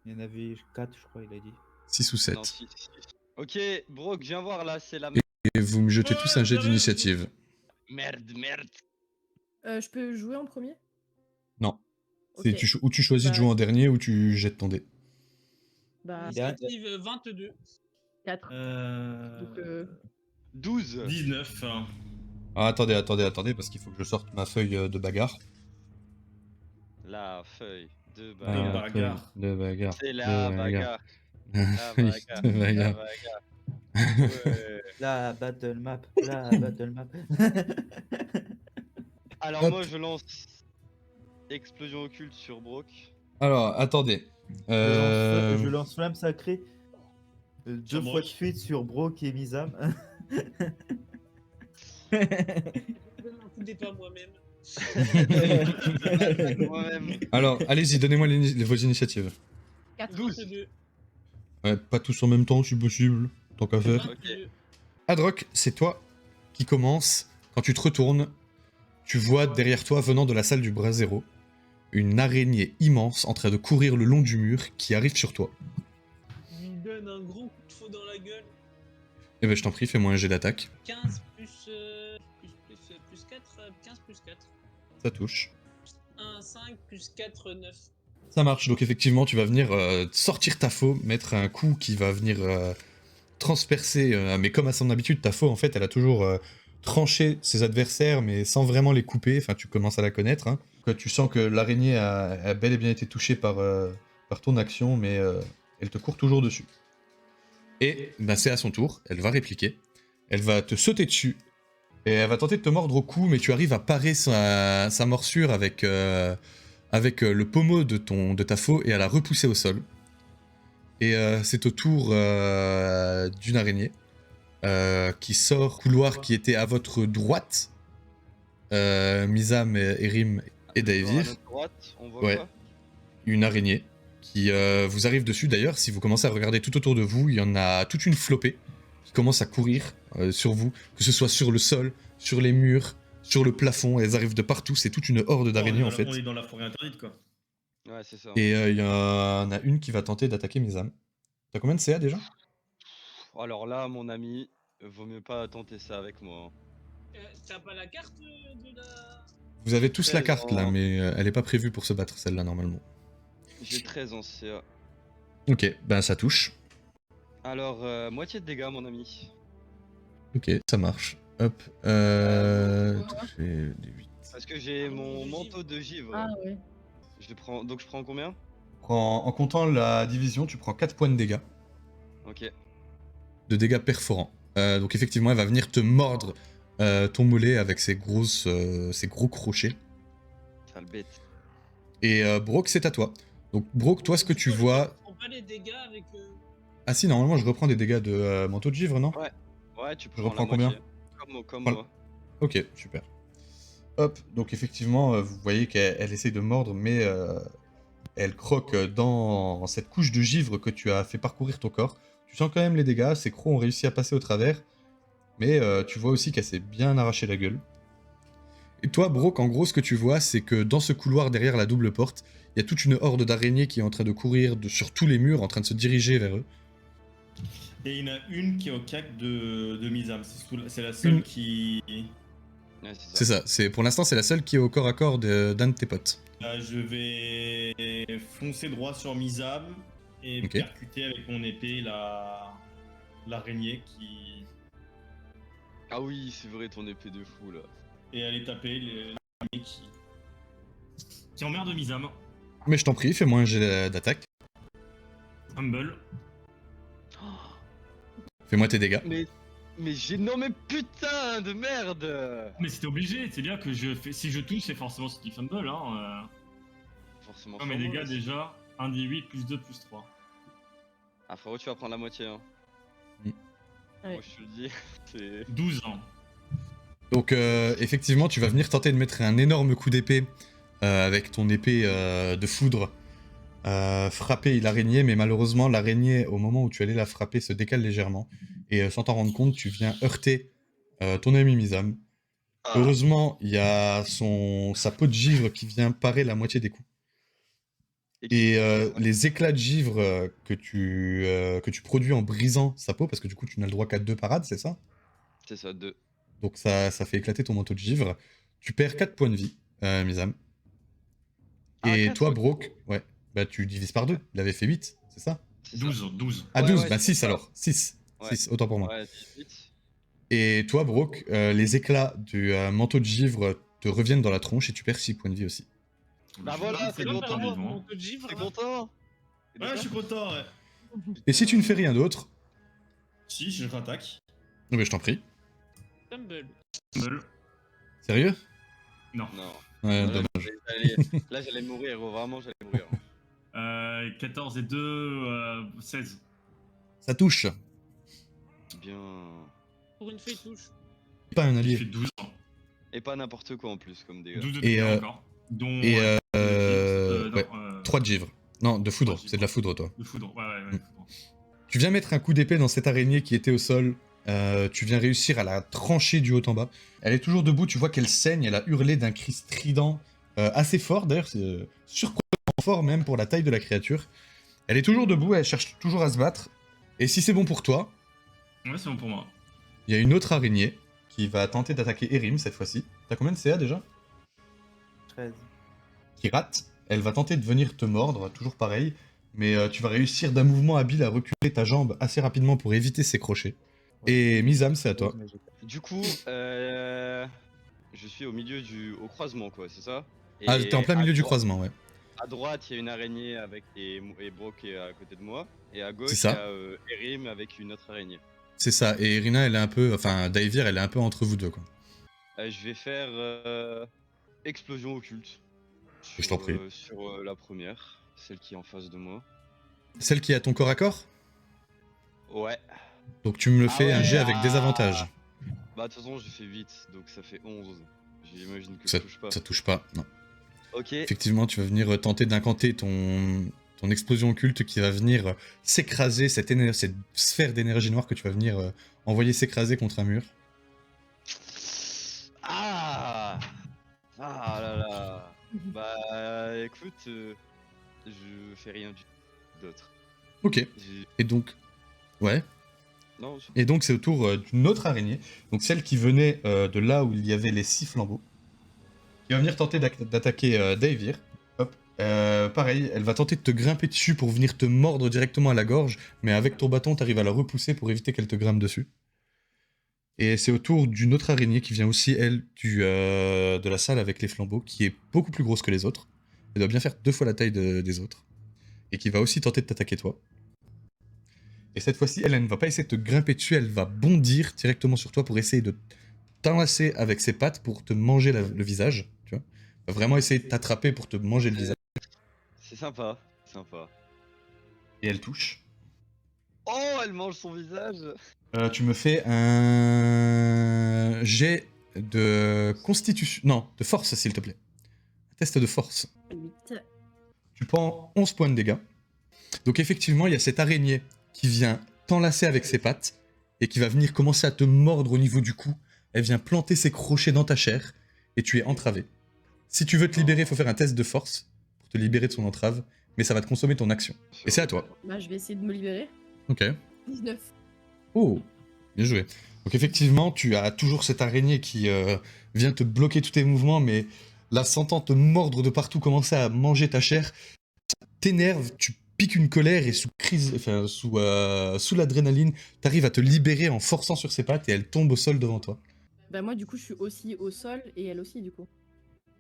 Il y en avait 4, je crois, il a dit. 6 ou 7. Non, si. Ok, Brock, viens voir là, c'est la Et vous me jetez tous un jet d'initiative. merde. Je peux jouer en premier? Non. Ok. C'est ou tu choisis de Bah, jouer en dernier ou tu jettes ton dé. Bah, Il a- Initiative 22. 4. Donc, 12. 19. Ah, attendez, parce qu'il faut que je sorte ma feuille de bagarre. La feuille de Ah, bagarre. bagarre. De bagarre. C'est de la bagarre. La Feuille bagarre. de La bagarre. bagarre. Ouais. La battle map, la battle map. Alors Hop. moi je lance explosion occulte sur Brock. Alors, attendez. Je lance flamme sacrée Sur 2 fois Brock. de suite sur Brock et Mizam. Je ne m'en foutais pas moi-même. Moi-même. Alors, allez-y, donnez-moi vos initiatives. 4. 12. 22. Ouais, pas tous en même temps, si possible. Tant qu'à faire. 22. Adroc, c'est toi qui commence. Quand tu te retournes, tu vois derrière toi, venant de la salle du bras zéro, une araignée immense en train de courir le long du mur qui arrive sur toi. Je lui donne un grand coup de faux dans la gueule. Eh ben, je t'en prie, fais-moi un jet d'attaque. 15 plus 4. 15 plus 4. Ça touche. 1, 5 plus 4, 9. Ça marche, donc effectivement, tu vas venir sortir ta faux, mettre un coup qui va venir transpercer, mais comme à son habitude, ta faux, en fait, elle a toujours tranché ses adversaires, mais sans vraiment les couper, enfin, tu commences à la connaître. Hein. Quoi, tu sens que l'araignée a bel et bien été touchée par ton action, mais elle te court toujours dessus. Et bah, c'est à son tour, elle va répliquer, elle va te sauter dessus, et elle va tenter de te mordre au cou, mais tu arrives à parer sa morsure avec le pommeau de ta faux et à la repousser au sol. Et c'est au tour d'une araignée qui sort couloir qui était à votre droite. Mizam, Erim et À Daevir. notre droite, on voit Ouais. quoi? Une araignée qui vous arrive dessus. D'ailleurs, si vous commencez à regarder tout autour de vous, il y en a toute une flopée qui commence à courir sur vous, que ce soit sur le sol, sur les murs, sur le plafond. Elles arrivent de partout. C'est toute une horde d'araignées en fait. On est dans la forêt interdite, quoi. Ouais, c'est ça. Et il y en a une qui va tenter d'attaquer Mizam. T'as combien de CA déjà? Alors là, mon ami, vaut mieux pas tenter ça avec moi. T'as pas la carte de la. Vous avez tous la 13 carte là, en- mais elle est pas prévue pour se battre celle-là normalement. J'ai 13 en CA. Ok, ben ça touche. Alors, moitié de dégâts, mon ami. Ok, ça marche. Hop. Toucher des 8. Parce que j'ai mon manteau de givre. Ah ouais. Donc je prends combien? En comptant la division, tu prends 4 points de dégâts. Ok. De dégâts perforants. Donc effectivement, elle va venir te mordre ton mollet avec ses gros crochets. Sale bête. Et Brock, c'est à toi. Donc Brock, toi, ce que tu vois... On prend pas les dégâts avec. Ah si, normalement, je reprends des dégâts de manteau de givre, non? Ouais, tu prends reprends la combien? moitié. Comme Prends- moi. Ok, super. Hop, donc effectivement, vous voyez qu'elle essaie de mordre, mais elle croque dans cette couche de givre que tu as fait parcourir ton corps. Tu sens quand même les dégâts, ses crocs ont réussi à passer au travers, mais tu vois aussi qu'elle s'est bien arraché la gueule. Et toi, Brock, en gros, ce que tu vois, c'est que dans ce couloir derrière la double porte, il y a toute une horde d'araignées qui est en train de courir sur tous les murs, en train de se diriger vers eux. Et il y en a une qui est au cac de Mizam. C'est la seule Une. qui. Ouais, C'est ça, pour l'instant, c'est la seule qui est au corps à corps d'un de tes potes. Là, je vais foncer droit sur Mizam et Ok. percuter avec mon épée l'araignée qui. Ah oui, c'est vrai, ton épée de fou là. Et aller taper l'araignée qui emmerde Mizam. Mais je t'en prie, fais-moi un jet d'attaque. Humble. Fais-moi tes dégâts. Mais j'ai. Non, mais putain de merde! Mais c'était obligé, c'est bien que je fais. Si je touche, c'est forcément ce qui fumble. Hein. Forcément. Non, mais sur les moi, gars, aussi. déjà, 1 d 8 plus 2 plus 3. Ah, frérot, tu vas prendre la moitié, hein. Ouais. Moi, je te le dis. C'est. 12 ans. Donc effectivement, tu vas venir tenter de mettre un énorme coup d'épée avec ton épée de foudre, frapper l'araignée, mais malheureusement l'araignée, au moment où tu allais la frapper, se décale légèrement, et sans t'en rendre compte, tu viens heurter ton ami Mizam. Heureusement, il y a sa peau de givre qui vient parer la moitié des coups. Et les éclats de givre que tu produis en brisant sa peau, parce que du coup tu n'as le droit qu'à 2 parades, c'est ça? C'est ça, 2. Donc ça fait éclater ton manteau de givre. Tu perds 4 points de vie, Mizam. Ah, Et 4, toi, ok. Brock, ouais, bah tu divises par 2. Il avait fait 8, c'est ça? C'est ça. 12. Ah, Ouais, 12, ouais, bah c'est 6 ça. alors. 6. Ouais. 6, autant pour moi. Ouais, 18. Et toi, Brooke, les éclats du manteau de givre te reviennent dans la tronche et tu perds 6 points de vie aussi. Bah Je voilà, suis c'est content, content, vivant. Mon manteau de givre, T'es là. content? Ouais, je suis content, ouais. Et si tu ne fais rien d'autre, Si, je rattaque. oh, bah, je t'en prie. Tumble. Sérieux? Non. Non. Ouais, Là, dommage. là, j'allais mourir, gros, vraiment, j'allais mourir. 14 et 2, 16. Ça touche. Bien. Pour une fée touche. Pas un J'ai allié. fait 12 ans. Et pas n'importe quoi en plus, comme dégâts. 12 de Et, dégâts encore. Dont et, ouais, 3 de givre. Non, de foudre. 3 de givre. C'est de la foudre, toi. de foudre. Ouais, Mm. foudre. Tu viens mettre un coup d'épée dans cette araignée qui était au sol. Tu viens réussir à la trancher du haut en bas. Elle est toujours debout, tu vois qu'elle saigne, elle a hurlé d'un cri strident assez fort, d'ailleurs c'est surprenant fort même pour la taille de la créature. Elle est toujours debout, elle cherche toujours à se battre. Et si c'est bon pour toi, Ouais, c'est bon pour moi. il y a une autre araignée qui va tenter d'attaquer Erim cette fois-ci. T'as combien de CA déjà? 13. Qui rate. Elle va tenter de venir te mordre, toujours pareil. Mais tu vas réussir d'un mouvement habile à reculer ta jambe assez rapidement pour éviter ses crochets. Et Mizam, c'est à toi. Du coup, je suis au milieu au croisement, quoi, c'est ça? Ah, t'es en plein à milieu du droite- croisement, ouais. À droite, il y a une araignée avec et Brock qui est à côté de moi. Et à gauche, C'est il y ça. a Erim avec une autre araignée. C'est ça. Et Irina, elle est un peu... Enfin, Daivir, elle est un peu entre vous deux, quoi. Je vais faire explosion occulte. Je t'en prie. Sur la première, celle qui est en face de moi. Celle qui est à ton corps à corps? Ouais. Donc tu me le Ah fais un ouais, jet avec des ah. avantages. Bah, de toute façon, j'ai fait 8, donc ça fait 11. J'imagine que Ça, je touche pas. ça touche pas, non. Ok. Effectivement, tu vas venir tenter d'incanter ton explosion occulte qui va venir s'écraser, cette sphère d'énergie noire que tu vas venir envoyer s'écraser contre un mur. Ah Ah là là. Bah, écoute, je fais rien d'autre. Ok. J'ai- Et donc... Ouais. Non, Et donc c'est au tour d'une autre araignée, donc celle qui venait de là où il y avait les 6 flambeaux, qui va venir tenter d'attaquer Daivir. Hop. Pareil, elle va tenter de te grimper dessus pour venir te mordre directement à la gorge, mais avec ton bâton, tu arrives à la repousser pour éviter qu'elle te grimpe dessus. Et c'est au tour d'une autre araignée qui vient aussi, elle, de la salle avec les flambeaux, qui est beaucoup plus grosse que les autres. Elle doit bien faire 2 fois la taille des autres. Et qui va aussi tenter de t'attaquer toi. Et cette fois-ci, elle ne va pas essayer de te grimper dessus, elle va bondir directement sur toi pour essayer de t'enlacer avec ses pattes pour te manger le visage, tu vois. Elle va vraiment essayer de t'attraper pour te manger le visage. c'est sympa, sympa. Et elle touche. Oh, elle mange son visage. Tu me fais un jet de constitution... Non, de force, s'il te plaît. Un test de force. 8. Tu prends 11 points de dégâts. Donc effectivement, il y a cette araignée qui vient t'enlacer avec ses pattes et qui va venir commencer à te mordre au niveau du cou. Elle vient planter ses crochets dans ta chair et tu es entravé. Si tu veux te libérer, il faut faire un test de force pour te libérer de son entrave, mais ça va te consommer ton action. Et c'est à toi. Bah, je vais essayer de me libérer. Ok. 19. Oh, bien joué. Donc effectivement, tu as toujours cette araignée qui vient te bloquer tous tes mouvements, mais la sentant te mordre de partout, commencer à manger ta chair, ça t'énerve, tu piques une colère et sous l'adrénaline, t'arrives à te libérer en forçant sur ses pattes et elle tombe au sol devant toi. Bah, moi, du coup, je suis aussi au sol et elle aussi, du coup.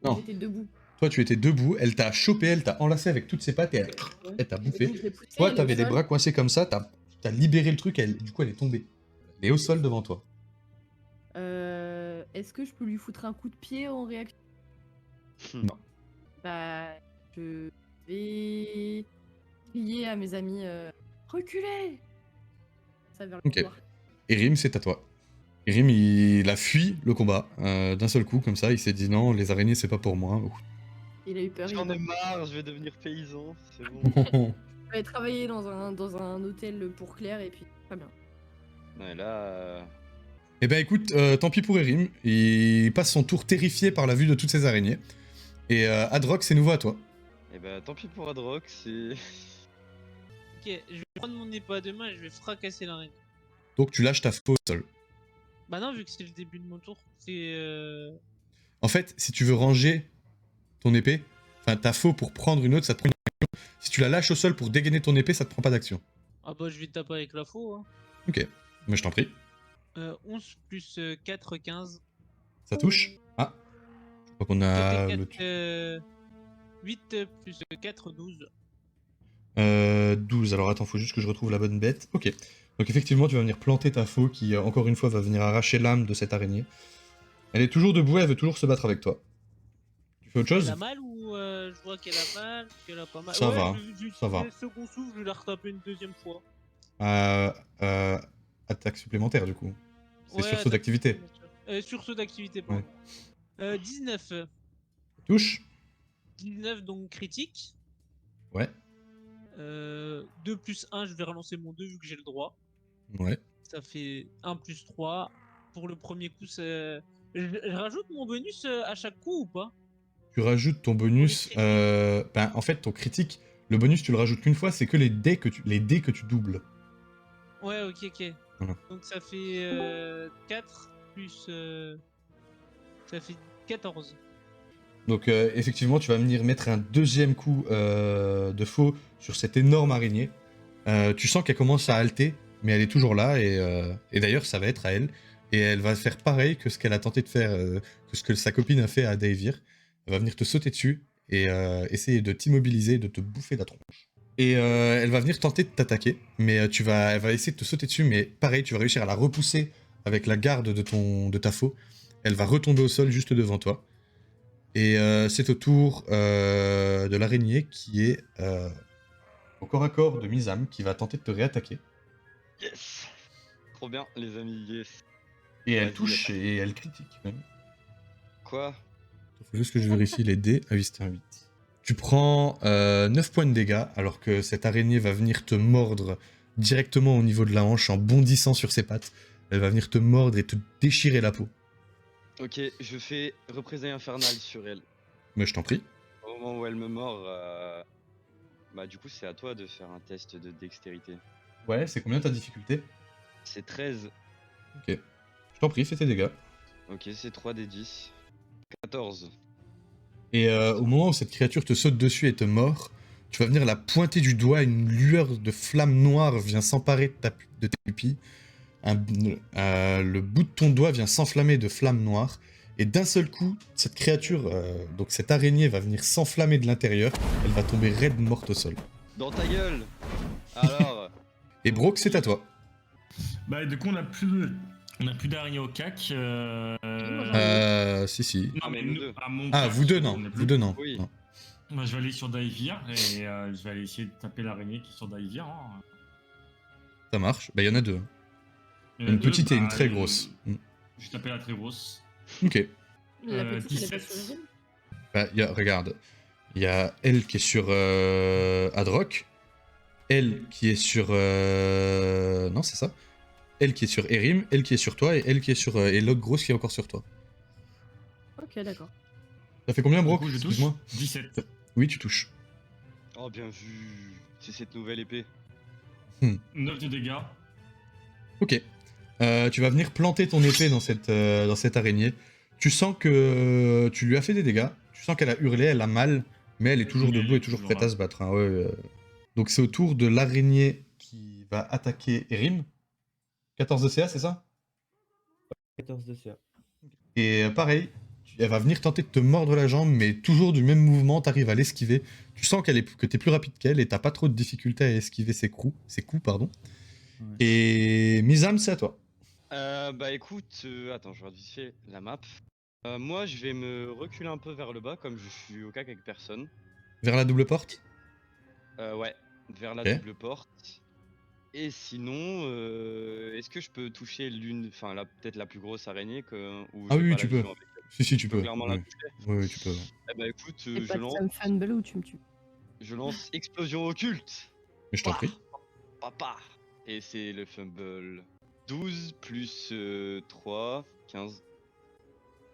Non. J'étais debout. Toi, tu étais debout, elle t'a chopé, elle t'a enlacé avec toutes ses pattes et elle t'a Et bouffé. donc, je l'ai poussée, Toi, elle est t'avais au les sol. bras coincés comme ça, t'as libéré le truc, du coup, elle est tombée. Elle est au sol devant toi. Est-ce que je peux lui foutre un coup de pied en réaction? Non. Bah, je vais crier à mes amis reculez. Ça vers le Ok. couloir. Erim, c'est à toi. Erim, il a fui le combat d'un seul coup, comme ça. Il s'est dit non, les araignées, c'est pas pour moi. Il a eu peur. J'en il a- ai marre, je vais devenir paysan, c'est bon. Je vais travailler dans un hôtel pour Claire et puis très bien. Ouais, là. Eh ben écoute, tant pis pour Erim. Il passe son tour terrifié par la vue de toutes ces araignées. Et Adrox, c'est nouveau à toi. Et bah, tant pis pour Adrox, c'est. Ok, je vais prendre mon épée à deux mains et je vais fracasser l'araignée. Donc tu lâches ta faux au sol. Bah non, vu que c'est le début de mon tour, c'est... En fait, si tu veux ranger ton épée, enfin ta faux pour prendre une autre, ça te prend une action. Si tu la lâches au sol pour dégainer ton épée, ça te prend pas d'action. Ah bah je vais te taper avec la faux. Hein. Ok, mais je t'en prie. 11 plus 4, 15. Ça touche. Ah, je crois qu'on a le... 8 plus 4, 12. 12, alors attends, faut juste que je retrouve la bonne bête. Ok, donc effectivement, tu vas venir planter ta faux qui, encore une fois, va venir arracher l'âme de cette araignée. Elle est toujours debout, elle veut toujours se battre avec toi. Tu fais autre chose? Elle a mal ou je vois qu'elle a mal, qu'elle a pas mal. Ça ouais, va, ça va. Le second souffle, je vais la retaper une deuxième fois. Attaque supplémentaire, du coup. C'est Ouais, sursaut d'activité. Sursaut d'activité, pardon. 19. Touche. 19, donc critique. Ouais. 2 plus 1, je vais relancer mon 2 vu que j'ai le droit. Ouais. Ça fait 1 plus 3. Pour le premier coup, je rajoute mon bonus à chaque coup ou pas? Tu rajoutes ton bonus. En fait, ton critique, le bonus, tu le rajoutes qu'une fois, c'est que les dés que tu doubles. Ouais, ok. Voilà. Donc ça fait 4 plus. Ça fait 14. Donc, effectivement, tu vas venir mettre un deuxième coup de faux sur cette énorme araignée. Tu sens qu'elle commence à halter, mais elle est toujours là, et d'ailleurs, ça va être à elle. Et elle va faire pareil que ce qu'elle a tenté de faire, que ce que sa copine a fait à Daevir. Elle va venir te sauter dessus et essayer de t'immobiliser, de te bouffer la tronche. Et elle va venir tenter de t'attaquer, mais elle va essayer de te sauter dessus, mais pareil, tu vas réussir à la repousser avec la garde de ta faux. Elle va retomber au sol juste devant toi. Et c'est au tour de l'araignée qui est au corps à corps de Mizam, qui va tenter de te réattaquer. Yes. Trop bien, les amis, yes. Et elle Vas-y, touche et elle critique même. Quoi? Faut juste que je vérifie les dés. Ah oui, c'était un 8. Tu prends 9 points de dégâts, alors que cette araignée va venir te mordre directement au niveau de la hanche en bondissant sur ses pattes. Elle va venir te mordre et te déchirer la peau. Ok, je fais représailles infernale sur elle. Mais je t'en prie. Au moment où elle me mord, bah du coup c'est à toi de faire un test de dextérité. Ouais, c'est combien ta difficulté? C'est 13. Ok. Je t'en prie, fais tes dégâts. Ok, c'est 3 des 10. 14. Et au moment où cette créature te saute dessus et te mord, tu vas venir la pointer du doigt, une lueur de flamme noire vient s'emparer de tes pupilles. Le bout de ton doigt vient s'enflammer de flammes noires. Et d'un seul coup, cette créature, donc cette araignée, va venir s'enflammer de l'intérieur. Elle va tomber raide morte au sol. Dans ta gueule. Alors. Et Brock, c'est à toi. Bah, du coup, on a plus d'araignées au cac. Si. Non, mais nous nous, deux. à mon Ah, cac, vous deux, on non. est plus- Vous deux, non. Oui. Non. Moi, je vais aller sur Daevir et je vais aller essayer de taper l'araignée qui est sur Daevir. Hein. Ça marche. Bah, il y en a deux. Il y en a Une deux, petite et une bah, très grosse. Je vais taper la très grosse. Ok. La petite, elle est pas 17. sur le rim. Bah, regarde. Il y a elle qui est sur Adrock. Elle qui est sur... Non, c'est ça. Elle qui est sur Erim. Elle qui est sur toi. Et elle qui est sur... et l'autre grosse qui est encore sur toi. Ok, d'accord. Ça fait combien, Du Brock? coup, je touche Excuse-moi. 17. Oui, tu touches. Oh, bien vu. C'est cette nouvelle épée. 9 de dégâts. Ok. Tu vas venir planter ton épée dans cette araignée. Tu sens que tu lui as fait des dégâts. Tu sens qu'elle a hurlé, elle a mal. Mais elle est toujours Mais elle debout est et toujours toujours prête là. à se battre. Hein. Ouais. Donc c'est au tour de l'araignée qui va attaquer Erim. 14 de CA, c'est ça? 14 de CA. Et pareil, elle va venir tenter de te mordre la jambe, mais toujours du même mouvement, t'arrives à l'esquiver. Tu sens que t'es plus rapide qu'elle et t'as pas trop de difficulté à esquiver ses coups. Ouais. Et Mizam, c'est à toi. Bah écoute, attends, je regarde vite fait la map. Moi, je vais me reculer un peu vers le bas, comme je suis au cac avec personne. Vers la double porte. Ouais, vers la Ok. double porte. Et sinon, est-ce que je peux toucher peut-être la plus grosse araignée ou Ah j'ai oui, pas tu la peux. vision avec elle? Si, tu Je peux peux. clairement la Oui. toucher. Oui, tu peux. Eh bah écoute, C'est pas de Sam Fumble ou tu me tues. je lance explosion occulte. Mais je t'en prie. Papa. Et c'est le fumble. 12 plus 3, 15.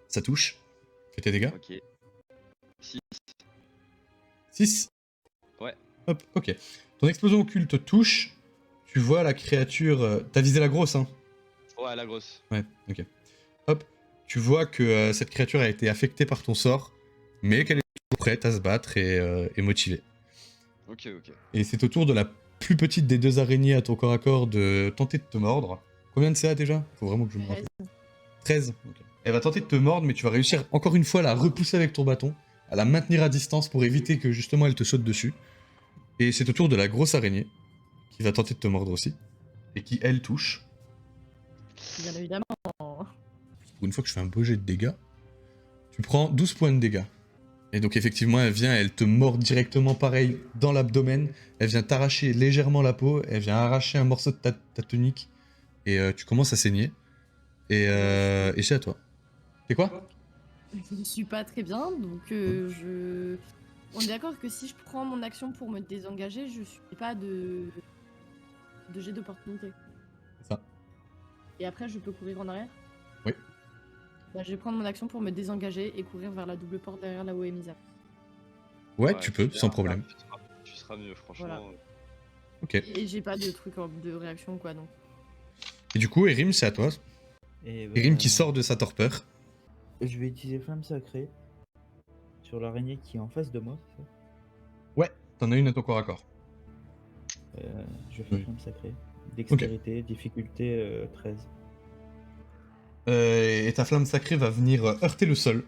Ça touche. Fais tes dégâts. Ok. 6. 6. Ouais. Hop, ok. Ton explosion occulte touche. Tu vois la créature... T'as visé la grosse, hein? Ouais, la grosse. Ouais, ok. Hop. Tu vois que cette créature a été affectée par ton sort, mais qu'elle est toujours prête à se battre et motivée. Ok. Et c'est au tour de la plus petite des deux araignées à ton corps à corps de tenter de te mordre. Combien de CA déjà? Faut vraiment que je me rappelle. 13. Ok. Elle va tenter de te mordre, mais tu vas réussir encore une fois à la repousser avec ton bâton, à la maintenir à distance pour éviter que justement elle te saute dessus. Et c'est au tour de la grosse araignée, qui va tenter de te mordre aussi, et qui, elle, touche. Bien évidemment. Pour une fois que je fais un beau jet de dégâts, tu prends 12 points de dégâts. Et donc effectivement, elle vient, elle te mord directement pareil dans l'abdomen, elle vient t'arracher légèrement la peau, elle vient arracher un morceau de ta tunique, et tu commences à saigner. Et c'est à toi. C'est quoi? Je ne suis pas très bien, donc on est d'accord que si je prends mon action pour me désengager, je suis pas de jet d'opportunité. C'est ça. Et après, je peux courir en arrière? Oui. Bah, je vais prendre mon action pour me désengager et courir vers la double porte derrière là où est Misa. Ouais, tu peux, sans problème. Tu seras mieux, franchement. Voilà. Ok. Et j'ai pas de truc de réaction quoi donc. Et du coup, Erim, c'est à toi. Et Erim qui sort de sa torpeur. Je vais utiliser Flamme Sacrée sur l'araignée qui est en face de moi, c'est ça? Ouais, t'en as une à ton corps à corps. Je fais Oui. Flamme Sacrée. Dextérité, difficulté 13. Et ta flamme sacrée va venir heurter le sol.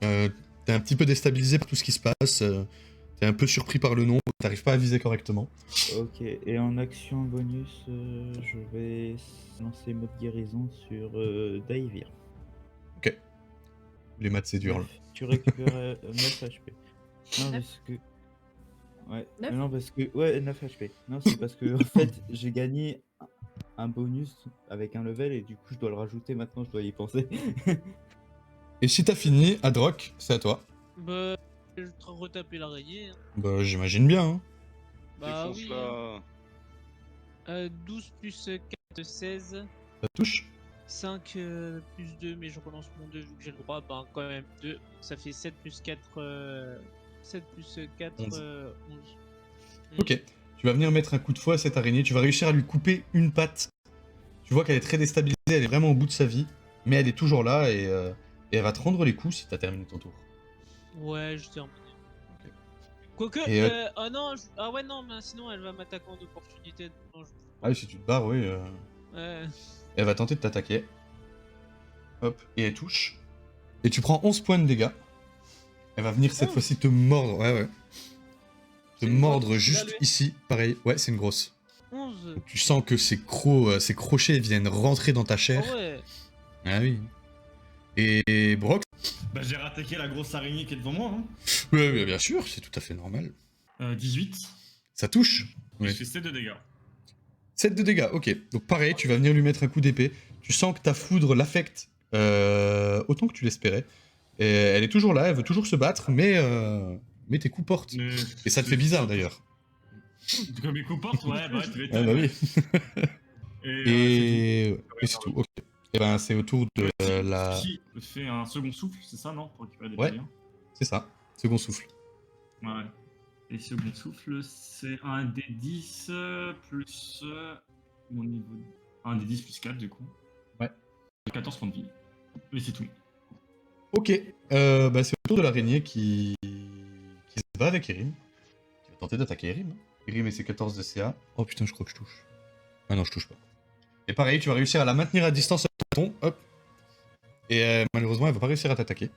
T'es un petit peu déstabilisé par tout ce qui se passe. T'es un peu surpris par le nombre, t'arrives pas à viser correctement. Ok, et en action bonus, je vais lancer mode guérison sur Daivir. Ok. Les maths, c'est dur là. Tu récupères 9 HP. Non, parce que. Ouais, 9? non, parce que. Ouais, 9 HP. Non, c'est parce que, en fait, j'ai gagné un bonus avec un level et du coup, je dois le rajouter maintenant, je dois y penser. Et si t'as fini, Adrock, c'est à toi. Bah, je vais retaper l'araignée. Hein. Bah, j'imagine bien, hein. Bah Défonce oui. là. 12 plus 4, 16. Ça touche. 5 plus 2, mais je relance mon 2 vu que j'ai le droit. Ben, quand même 2. Ça fait 7 plus 4. 7 plus 4, 11. 11. Ok. Tu vas venir mettre un coup de fouet à cette araignée. Tu vas réussir à lui couper une patte. Tu vois qu'elle est très déstabilisée. Elle est vraiment au bout de sa vie. Mais elle est toujours là et elle va te rendre les coups si t'as terminé ton tour. Ouais, je terminé. Quoique, Et, oh non, ah ouais, non, mais sinon elle va m'attaquer en opportunité. Non, Ah oui, si tu te barres, oui. Ouais. Elle va tenter de t'attaquer. Hop, et elle touche. Et tu prends 11 points de dégâts. Elle va venir cette 11? fois-ci te mordre. Ouais, ouais. Te C'est une mordre grosse, juste là, lui. ici. Pareil, ouais, c'est une grosse. 11. Donc, tu sens que ses crochets viennent rentrer dans ta chair. Ah ouais. Ah oui. Et Brock. Bah, j'ai rattaqué la grosse araignée qui est devant moi. Hein. Ouais, bien sûr, c'est tout à fait normal. 18. Ça touche. Je Ouais. fais 7 de dégâts. 7 de dégâts, ok. Donc pareil, tu vas venir lui mettre un coup d'épée. Tu sens que ta foudre l'affecte autant que tu l'espérais. Et elle est toujours là, elle veut toujours se battre, mais tes coups portent. Et ça te fait bizarre d'ailleurs. Comme mes coups portent, ouais, bah tu vas Ah bah oui. Et, Et c'est tout, ok. Et ben c'est au tour de la... Qui fait un second souffle, c'est ça, non? Pour récupérer des Ouais. dégâts. C'est ça, second souffle. Ouais. Et second souffle, c'est un des 10 plus mon niveau. Un des 10 plus 4 du coup. Ouais. 14 points de vie. Mais c'est tout. Ok, bah c'est au tour de l'araignée qui se bat avec Erim. Qui va tenter d'attaquer Erim. Erim et ses 14 de CA. Oh putain, je crois que je touche. Ah non, je touche pas. Et pareil, tu vas réussir à la maintenir à distance avec ton bâton. Hop. Et malheureusement, elle va pas réussir à t'attaquer.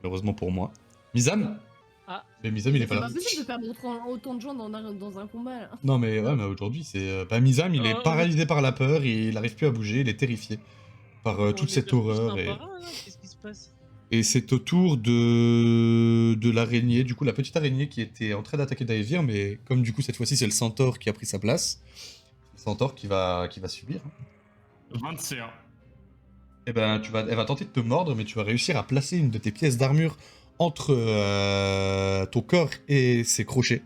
Malheureusement pour moi. Mizam. Ah. Mais Mizam, il est C'est pas pas là. possible de perdre autant de gens dans un combat là. Non mais ouais, mais aujourd'hui, c'est... Bah Mizam, il est Oh, paralysé par la peur, il arrive plus à bouger, il est terrifié par On toute les cette perd tous horreur. un Et... par un, là. Qu'est-ce qui se passe? Et c'est au tour de l'araignée, du coup la petite araignée qui était en train d'attaquer Daevir, mais comme du coup cette fois-ci c'est le centaure qui a pris sa place, c'est le centaure qui va subir. 20 de CA. Et ben elle va tenter de te mordre, mais tu vas réussir à placer une de tes pièces d'armure entre ton corps et ses crochets.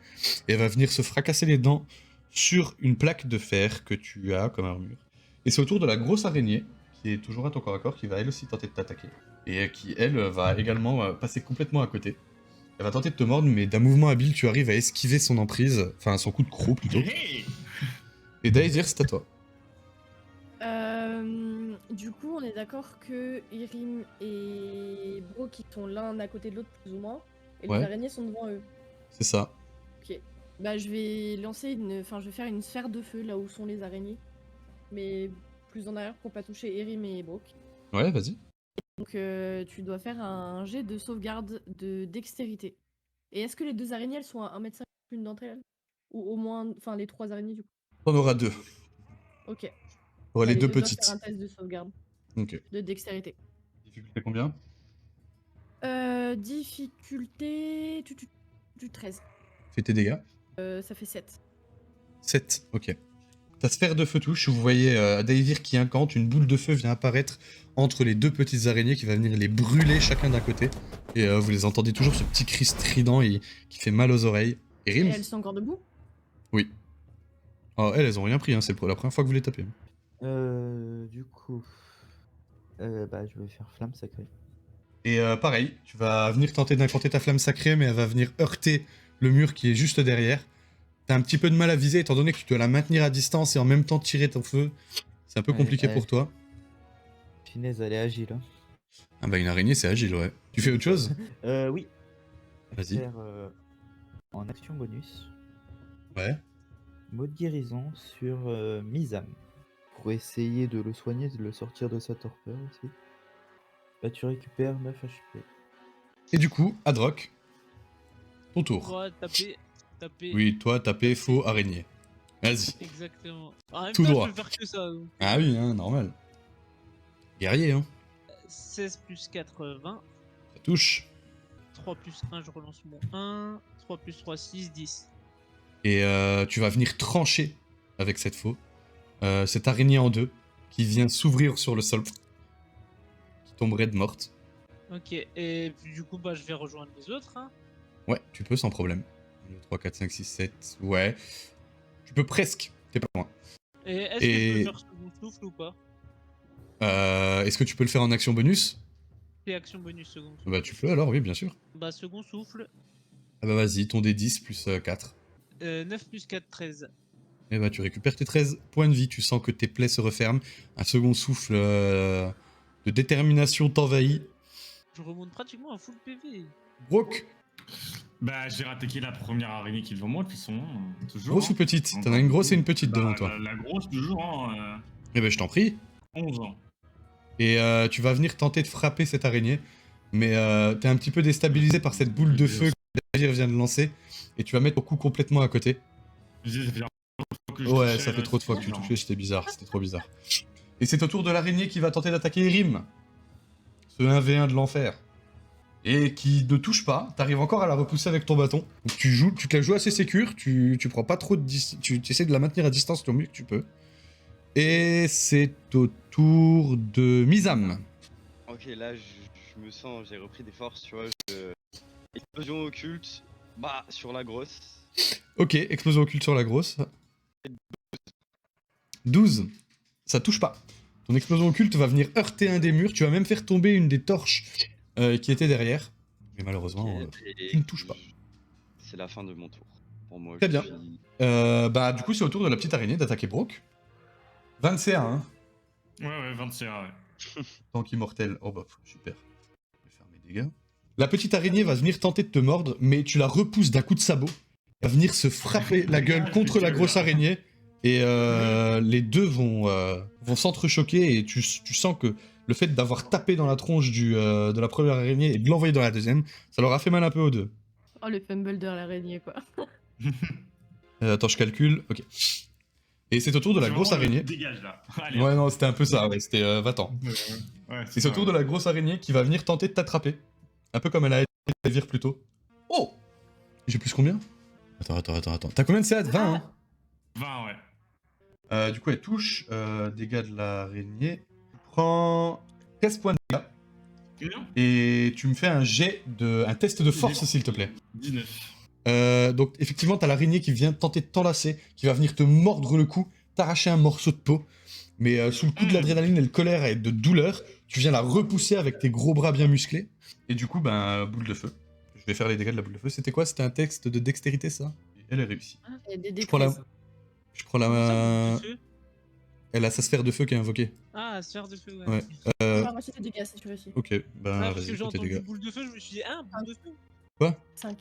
Et elle va venir se fracasser les dents sur une plaque de fer que tu as comme armure. Et c'est au tour de la grosse araignée, qui est toujours à ton corps à corps, qui va elle aussi tenter de t'attaquer. Et qui, elle, va également passer complètement à côté. Elle va tenter de te mordre, mais d'un mouvement habile, tu arrives à esquiver son emprise, enfin son coup de croc plutôt. Hey. Et Daisir, c'est à toi. Du coup, on est d'accord que Irim et Bro qui sont l'un à côté de l'autre plus ou moins, et Ouais. les araignées sont devant eux. C'est ça. Ok. Bah, je vais lancer Enfin, je vais faire une sphère de feu là où sont les araignées. Mais plus en arrière pour pas toucher Erim et Brooke. Ouais, vas-y. Donc, tu dois faire un jet de sauvegarde de dextérité. Et est-ce que les 2 araignées, elles sont à 1,5 m l'une d'entre elles? Ou au moins, enfin, les 3 araignées, du coup. T'en auras 2. Ok. Pour les Allez, 2 je dois faire un petites. test de sauvegarde Ok. de dextérité. Difficulté combien? Difficulté... Du 13. Fais tes dégâts. Ça fait 7. 7, ok. Ta sphère de feu touche, vous voyez Daivir qui incante, une boule de feu vient apparaître entre les 2 petites araignées qui va venir les brûler chacun d'un côté. Et vous les entendez toujours, ce petit cri strident qui fait mal aux oreilles. Et Et Rims? elles sont encore debout? Oui. Oh, elles ont rien pris, hein, c'est la première fois que vous les tapez. Du coup, bah, je vais faire flamme sacrée. Et pareil, tu vas venir tenter d'incanter ta flamme sacrée, mais elle va venir heurter le mur qui est juste derrière. T'as un petit peu de mal à viser, étant donné que tu dois la maintenir à distance et en même temps tirer ton feu. C'est un peu Ouais, compliqué ouais. pour toi. Finesse, elle est agile. Hein. Ah bah une araignée, c'est agile, ouais. Tu fais autre chose? Oui. Vas-y. Faire en action bonus, Ouais. mode guérison sur Mizam. Pour essayer de le soigner, de le sortir de sa torpeur aussi. Bah, tu récupères 9 HP. Et du coup, Adrock, ton tour. Ouais, taper. Oui, toi, taper faux araignée. Vas-y. Exactement. En même Tout temps, droit. je peux faire que ça. Donc. Ah oui, hein, normal. Guerrier, hein. 16 plus 4, 20. Ça touche. 3 plus 1, je relance mon 1. 3 plus 3, 6, 10. Et tu vas venir trancher avec cette faux. Cette araignée en 2 qui vient s'ouvrir sur le sol. Qui tomberait de morte. Ok, et puis, du coup, bah, je vais rejoindre les autres. Hein. Ouais, tu peux sans problème. 2, 3, 4, 5, 6, 7. Ouais. Tu peux presque. T'es pas loin. Et est-ce que je peux faire second souffle ou pas? Est-ce que tu peux le faire en action bonus? C'est action bonus second souffle. Bah tu peux alors, oui, bien sûr. Bah, second souffle. Ah bah vas-y, ton D10 plus 4. 9 plus 4, 13. Et bah tu récupères tes 13 points de vie, tu sens que tes plaies se referment. Un second souffle de détermination t'envahit. Je remonte pratiquement à full PV. Brooke, Bah, je vais rattaquer la première araignée qui est devant moi, de toute façon. Toujours. grosse ou petite? T'en as une grosse et une petite Bah, devant toi. La grosse, toujours. Hein, Eh ben je t'en prie. 11 ans. Et tu vas venir tenter de frapper cette araignée. Mais t'es un petit peu déstabilisé par cette boule de feu que David vient de lancer. Et tu vas mettre ton coup complètement à côté. Je disais, ça fait trop de fois que je Ouais, touchais, ça fait là, trop de fois que tu genre. touchais, c'était bizarre, c'était trop bizarre. Et c'est au tour de l'araignée qui va tenter d'attaquer Erim. Ce 1v1 de l'enfer. Et qui ne touche pas, t'arrives encore à la repousser avec ton bâton. Donc tu te la joues assez sécure, tu prends pas trop de tu essaies de la maintenir à distance le mieux que tu peux. Et c'est au tour de Mizam. Ok, là, je me sens, j'ai repris des forces, tu vois. Explosion occulte, bah, sur la grosse. Ok, explosion occulte sur la grosse. 12. Ça touche pas. Ton explosion occulte va venir heurter un des murs, tu vas même faire tomber une des torches qui était derrière. Mais malheureusement, tu ne touches pas. C'est la fin de mon tour. Pour moi, Très je bien. suis- Bah du coup c'est au tour de la petite araignée d'attaquer Brooke. 21, hein. Ouais, 21, ouais. Tank immortel. Oh bah super. Je vais faire mes dégâts. La petite araignée va venir tenter de te mordre, mais tu la repousses d'un coup de sabot. Elle va venir se frapper la gueule contre la grosse araignée. Et les deux vont s'entrechoquer et tu sens que le fait d'avoir tapé dans la tronche de la première araignée et de l'envoyer dans la deuxième, ça leur a fait mal un peu aux deux. Oh, le fumble de l'araignée, quoi. Attends, je calcule. Ok. Et c'est au tour de la C'est grosse vraiment le araignée. Dégage là. Allez, Ouais, non, c'était un peu ça, ouais, c'était va-t'en. ouais, Et c'est au tour de la grosse araignée qui va venir tenter de t'attraper. Un peu comme elle a été Daivir plus tôt. Oh! J'ai plus combien? Attends. T'as combien de CA? 20, hein? 20, ouais. Du coup, elle touche. Dégâts de l'araignée. Tu prends 13 points de dégâts. Combien? Et tu me fais un test de force, s'il te plaît. 19. Donc, effectivement, t'as l'araignée qui vient tenter de t'enlacer, qui va venir te mordre le cou, t'arracher un morceau de peau. Mais sous le coup de l'adrénaline et le colère et de douleur, tu viens la repousser avec tes gros bras bien musclés. Et du coup, ben, boule de feu. Je vais faire les dégâts de la boule de feu. C'était quoi? C'était un texte de dextérité, ça? Elle est réussie. Et des Je prends la... décrèses. Je prends la... Ça, de feu. Elle a sa sphère de feu qui est invoquée. Ah, sphère de feu, ouais. Ouais. Ah, moi, c'est des dégâts, si tu réussis. Ok, bah Ah, parce que vas-y, j'ai fais tes entendu dégâts. boule de feu, je me suis dit, boule de feu. 5.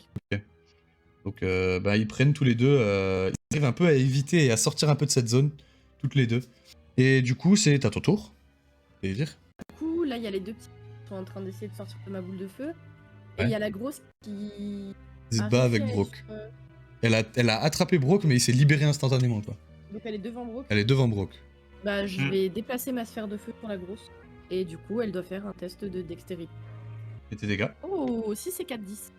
Donc bah, ils prennent tous les deux, ils arrivent un peu à éviter et à sortir un peu de cette zone, toutes les deux. Et du coup, c'est à ton tour, et dire. Du coup, là, il y a les deux petits qui sont en train d'essayer de sortir de ma boule de feu. Et Ouais. il y a la grosse qui. Il se a bat réussi avec à Brock. être, Elle a attrapé Brock, mais il s'est libéré instantanément, quoi. Donc elle est devant Brock. Elle est devant Brock. Bah, je vais déplacer ma sphère de feu pour la grosse. Et du coup, elle doit faire un test de dextérité. Et tes dégâts. Oh, 6 et 4, 10.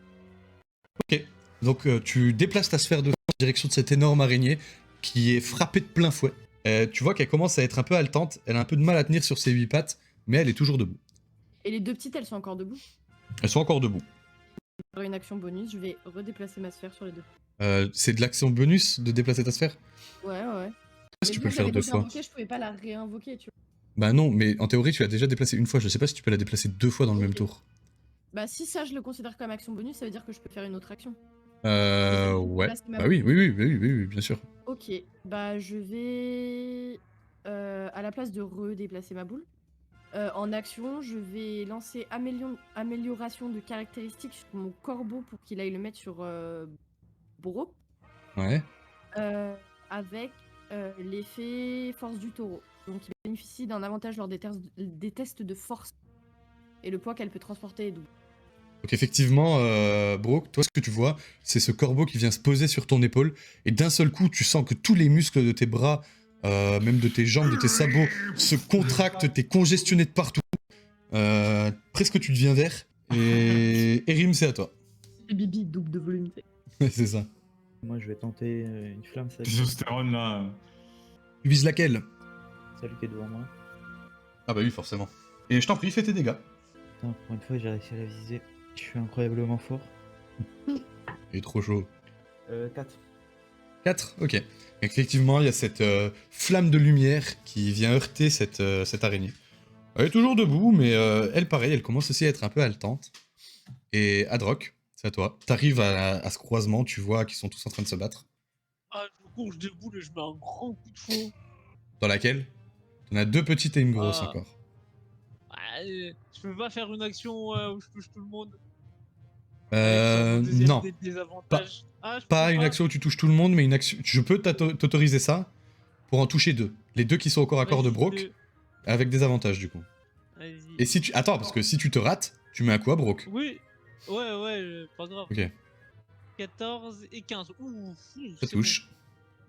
Ok. Donc tu déplaces ta sphère de feu en direction de cette énorme araignée qui est frappée de plein fouet. Tu vois qu'elle commence à être un peu haletante, elle a un peu de mal à tenir sur ses 8 pattes, mais elle est toujours debout. Et les deux petites, elles sont encore debout. Elles sont encore debout. Pour une action bonus, je vais redéplacer ma sphère sur les deux. C'est de l'action bonus de déplacer ta sphère. Ouais. Si tu peux le faire deux fois. Je pouvais pas la réinvoquer, tu vois. Bah non, mais en théorie tu l'as déjà déplacé une fois, je sais pas si tu peux la déplacer 2 fois dans le même Ok. tour. Bah, si ça, je le considère comme action bonus, ça veut dire que je peux faire une autre action. Ouais. déplacer ma Bah oui, bien sûr. Ok, bah je vais à la place de redéplacer ma boule. En action, je vais lancer amélioration de caractéristiques sur mon corbeau pour qu'il aille le mettre sur Boro, Ouais. avec l'effet force du taureau. Donc il bénéficie d'un avantage lors des tests de force. Et le poids qu'elle peut transporter est double. Donc effectivement, Brock, toi ce que tu vois, c'est ce corbeau qui vient se poser sur ton épaule, et d'un seul coup, tu sens que tous les muscles de tes bras, même de tes jambes, de tes sabots, se contractent, t'es congestionné de partout. Presque tu deviens vert. Et Erim, c'est à toi. Et Bibi, double de volume. C'est ça. Moi, je vais tenter une flamme sacrée. Testostérone là. Tu vises laquelle? Celle qui est devant moi. Ah bah oui, forcément. Et je t'en prie, fais tes dégâts. Putain, pour une fois, j'ai réussi à la viser. Je suis incroyablement fort. Il est trop chaud. 4. 4, ok. Effectivement, il y a cette flamme de lumière qui vient heurter cette araignée. Elle est toujours debout, mais elle, pareil, elle commence aussi à être un peu haletante. Et Adrock, c'est à toi. T'arrives à ce croisement, tu vois qu'ils sont tous en train de se battre. Ah, je cours debout, je mets un grand coup de faux. Dans laquelle t'en as 2 petites et une grosse Ah. encore. Ah, je peux pas faire une action où je touche tout le monde. Non. Désavantage. Ah, je Pas peux une action où tu touches tout le monde, mais une action. Je peux t'autoriser ça pour en toucher 2. Les 2 qui sont au corps à corps de Vas-y, Brock, avec des avantages du coup. Vas-y. Et si tu. Attends, parce que si tu te rates, tu mets un coup à Brock. Oui, ouais, pas grave. Ok, 14 et 15. Ouh, ça c'est touche.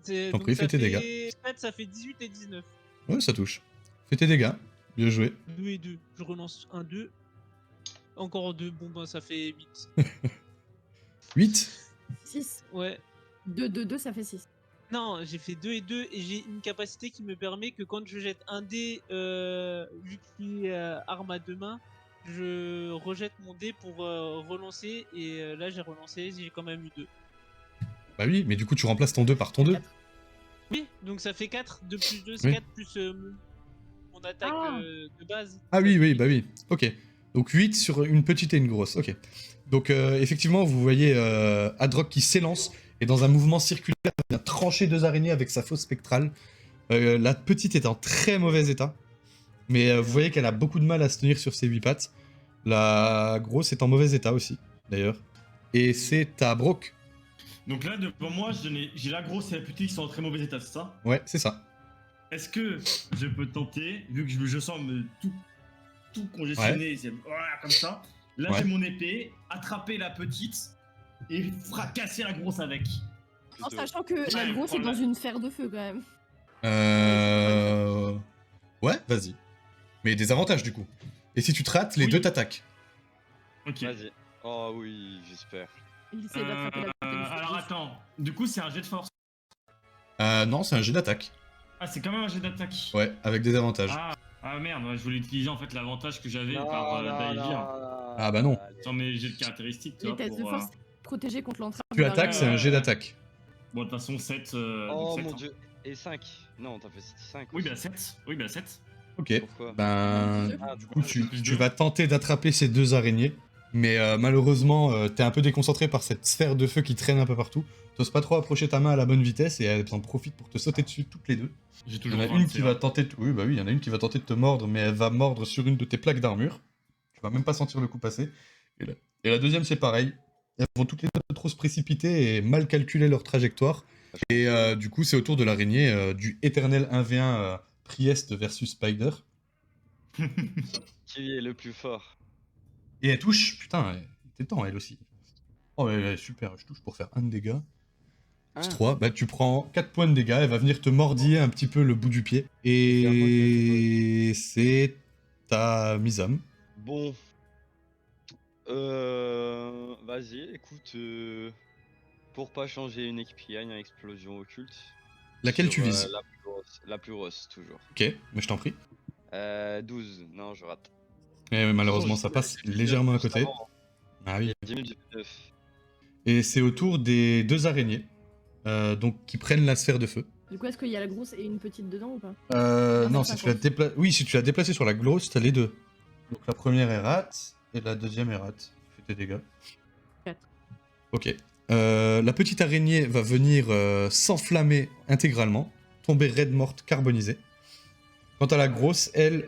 bon. T'en prie, fais tes dégâts. 7, ça fait 18 et 19. Ouais, ça touche. Fais tes dégâts. Bien joué. 2 et 2. Je relance un 2. Encore 2. Bon, ben ça fait 8. 8. 6. Ouais. 2, ça fait 6. Non, j'ai fait 2 et 2 et j'ai une capacité qui me permet que quand je jette un dé, vu que je suis arme à 2 mains, je rejette mon dé pour relancer. Et là, j'ai relancé, j'ai quand même eu 2. Bah oui, mais du coup, tu remplaces ton 2 par ton 2. Oui, donc ça fait 4. 2 plus 2, Oui. c'est 4 plus mon attaque Ah. de base. Ah oui, bah oui. Ok. Donc 8 sur une petite et une grosse. Ok. Donc effectivement, vous voyez Adrock qui s'élance et dans un mouvement circulaire, il vient trancher 2 araignées avec sa fausse spectrale. La petite est en très mauvais état. Mais vous voyez qu'elle a beaucoup de mal à se tenir sur ses 8 pattes. La grosse est en mauvais état aussi, d'ailleurs. Et c'est à Brock. Donc là, devant moi, j'ai la grosse et la petite qui sont en très mauvais état, c'est ça? Ouais, c'est ça. Est-ce que je peux tenter, vu que je sens me tout congestionné, c'est voilà, comme ça. Là, Ouais. j'ai mon épée, attraper la petite et fracasser la grosse avec. En Plutôt. sachant que la Ouais, grosse est prends-la. dans une sphère de feu quand même. Ouais, vas-y. Mais des avantages du coup. Et si tu te rates, les Oui. 2 t'attaquent. Ok. Vas-y. Oh oui, j'espère. Il essaie d'attraper la petite. Alors attends, du coup, c'est un jet de force. Non, c'est un jet d'attaque. Ah, c'est quand même un jet d'attaque. Ouais, avec des avantages. Ah merde, ouais, je voulais utiliser en fait l'avantage que j'avais par Daivir Ah bah non. sur mes jets de caractéristiques. tu Les vois, tests de pour, force protégés contre l'entrave. Tu attaques, c'est un jet d'attaque. Bon, de toute façon, 7. Oh 7, mon hein. dieu. Et 5. Non, t'as fait 5. Oui, bah 7. Oui, bah 7. Ok. Pourquoi Ben, Ah, du coup, tu deux. vas tenter d'attraper ces 2 araignées. Mais malheureusement, t'es un peu déconcentré par cette sphère de feu qui traîne un peu partout. T'oses pas trop approcher ta main à la bonne vitesse et elles en profitent pour te sauter dessus toutes les 2. J'ai Il y toujours en a une qui va tenter de... Oui, bah oui, il y en a une qui va tenter de te mordre, mais elle va mordre sur une de tes plaques d'armure. Tu vas même pas sentir le coup passer. Et la deuxième, c'est pareil. elles vont toutes les deux trop se précipiter et mal calculer leur trajectoire. Et du coup, c'est au tour de l'araignée du éternel 1v1 Priest versus Spider. Qui est le plus fort? Et elle touche, putain, elle était temps elle aussi. Oh, super, je touche pour faire 1 de dégâts. Plus 3, bah tu prends 4 points de dégâts, elle va venir te mordiller un petit peu le bout du pied. Et c'est ta Misam. Bon. Vas-y, écoute. Pour pas changer une équipe qui gagne, explosion occulte. Laquelle Sur, tu vises? La plus grosse, toujours. Ok, mais je t'en prie. 12, non, je rate. Et malheureusement, Oh, ça passe j'ai fait légèrement à 9 côté. avant. Ah oui. Il y a 10 minutes, j'ai fait 9. Et c'est au tour des 2 araignées, donc qui prennent la sphère de feu. Du coup, est-ce qu'il y a la grosse et une petite dedans ou pas? Non, Non, si c'est tu la 50. déplaces. Oui, si tu l'as déplacée sur la grosse, t'as les deux. Donc la première est rate, et la deuxième est rate. Fais tes dégâts. 4. Ok. La petite araignée va venir s'enflammer intégralement, tomber raide morte, carbonisée. Quant à la grosse, elle,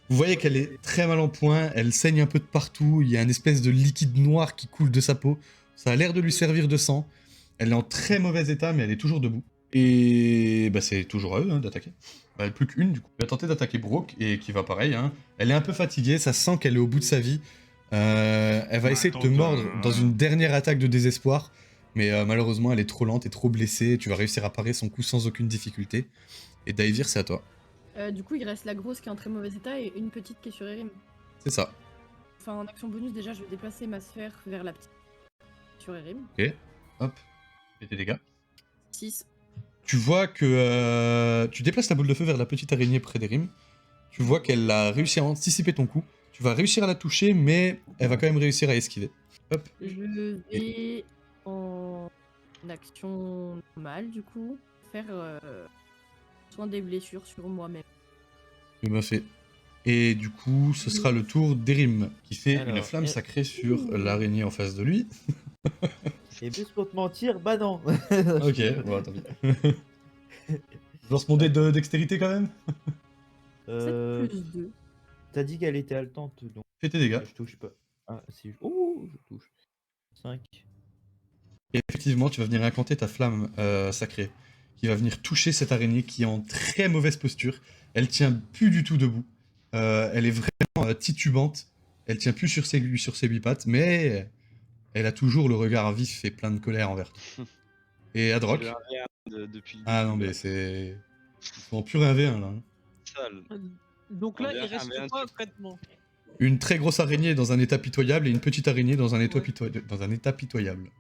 vous voyez qu'elle est très mal en point, elle saigne un peu de partout, il y a une espèce de liquide noir qui coule de sa peau. Ça a l'air de lui servir de sang. Elle est en très mauvais état, mais elle est toujours debout. Et bah, c'est toujours à eux d'attaquer. Bah, plus qu'une, du coup. Elle va tenter d'attaquer Brooke, et qui va pareil. Hein. Elle est un peu fatiguée, ça sent qu'elle est au bout de sa vie. Elle va essayer de te mordre dans une dernière attaque de désespoir. Mais malheureusement, elle est trop lente et trop blessée. Tu vas réussir à parer son coup sans aucune difficulté. Et Daivir, c'est à toi. Du coup, il reste la grosse qui est en très mauvais état et une petite qui est sur Erim. C'est ça. Enfin, en action bonus, déjà, je vais déplacer ma sphère vers la petite. Sur Erim. Ok. Hop. Et tes dégâts. 6. Tu vois que tu déplaces la boule de feu vers la petite araignée près d'Erim. Tu vois qu'elle a réussi à anticiper ton coup. Tu vas réussir à la toucher, mais elle va quand même réussir à esquiver. Hop. Je vais en action normale, du coup, faire soin des blessures sur moi-même. Il m'a fait. Et du coup, ce sera le tour d'Erim, qui fait Alors, une flamme sacrée sur l'araignée en face de lui. Et plus pour te mentir, bah non. Ok, bon, tant pis. Je lance mon dé de dextérité quand même. 7 plus 2. T'as dit qu'elle était haletante, donc Fais tes dégâts. je touche pas. Ah, si. Oh, je touche. 5. Et effectivement, tu vas venir incanter ta flamme sacrée, qui va venir toucher cette araignée qui est en très mauvaise posture. Elle tient plus du tout debout. Elle est vraiment titubante. Elle tient plus sur ses 8 pattes, mais elle a toujours le regard vif et plein de colère envers toi. Et Adroc. Je fais un rien depuis le Ah non, début, mais c'est. Ils sont en pur 1v1 là. sale. Donc là, On il vient reste un quoi truc. concrètement? Une très grosse araignée dans un état pitoyable et une petite araignée dans un état, pitoyable.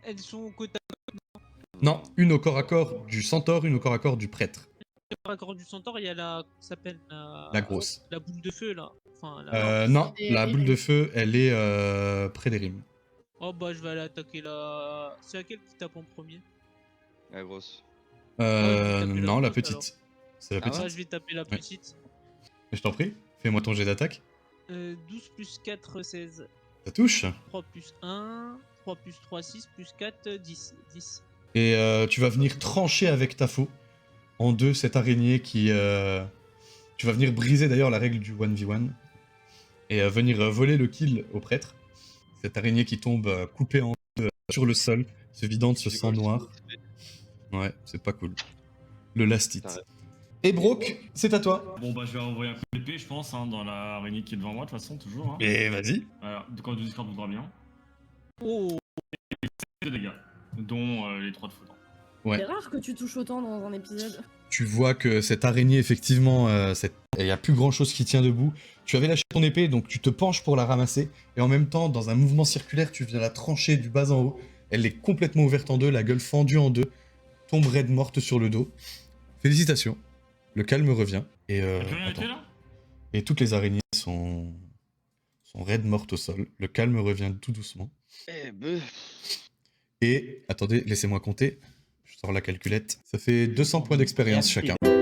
Elles sont côte à Non, une au corps à corps du centaure, une au corps à corps du prêtre. côte du centaure, il y a la. Comment ça s'appelle La grosse. La boule de feu là. Enfin, la... Non, c'est la Erim. boule de feu, elle est près d'Erim. Oh bah, je vais aller attaquer la. C'est laquelle qui tape en premier? La grosse. taper Non, la grosse, petite. C'est la Ah petite. ouais, je vais taper la petite. Je t'en prie, fais-moi ton jet d'attaque. 12 plus 4, 16. Ça touche. 3 plus 1, 3 plus 3, 6, plus 4, 10. 10. Et tu vas venir trancher avec ta faux en deux cette araignée qui... Tu vas venir briser d'ailleurs la règle du 1v1 et venir voler le kill au prêtre. Cette araignée qui tombe coupée en deux sur le sol, se vidant de ce sang noir. Ouais, c'est pas cool. Le last hit. T'arrêtes. Et Brooke, c'est à toi. Bon, bah, je vais envoyer un coup d'épée, je pense, hein, dans la araignée qui est devant moi, de toute façon, toujours. Hein. Et vas-y. Alors, quand du discord voudra bien. Oh, 2 dégâts, dont les 3 de foudre. Ouais. C'est rare que tu touches autant dans un épisode. Tu vois que cette araignée, effectivement, il n'y a plus grand chose qui tient debout. Tu avais lâché ton épée, donc tu te penches pour la ramasser. Et en même temps, dans un mouvement circulaire, tu viens la trancher du bas en haut. Elle est complètement ouverte en deux, la gueule fendue en deux. Tombe raide morte sur le dos. Félicitations. Le calme revient. Et, Y'a plus rien à attends. tuer là? Et toutes les araignées sont raides mortes au sol. Le calme revient tout doucement. Eh ben. Et attendez, laissez-moi compter. Je sors la calculette. Ça fait 200 points d'expérience Merci. chacun.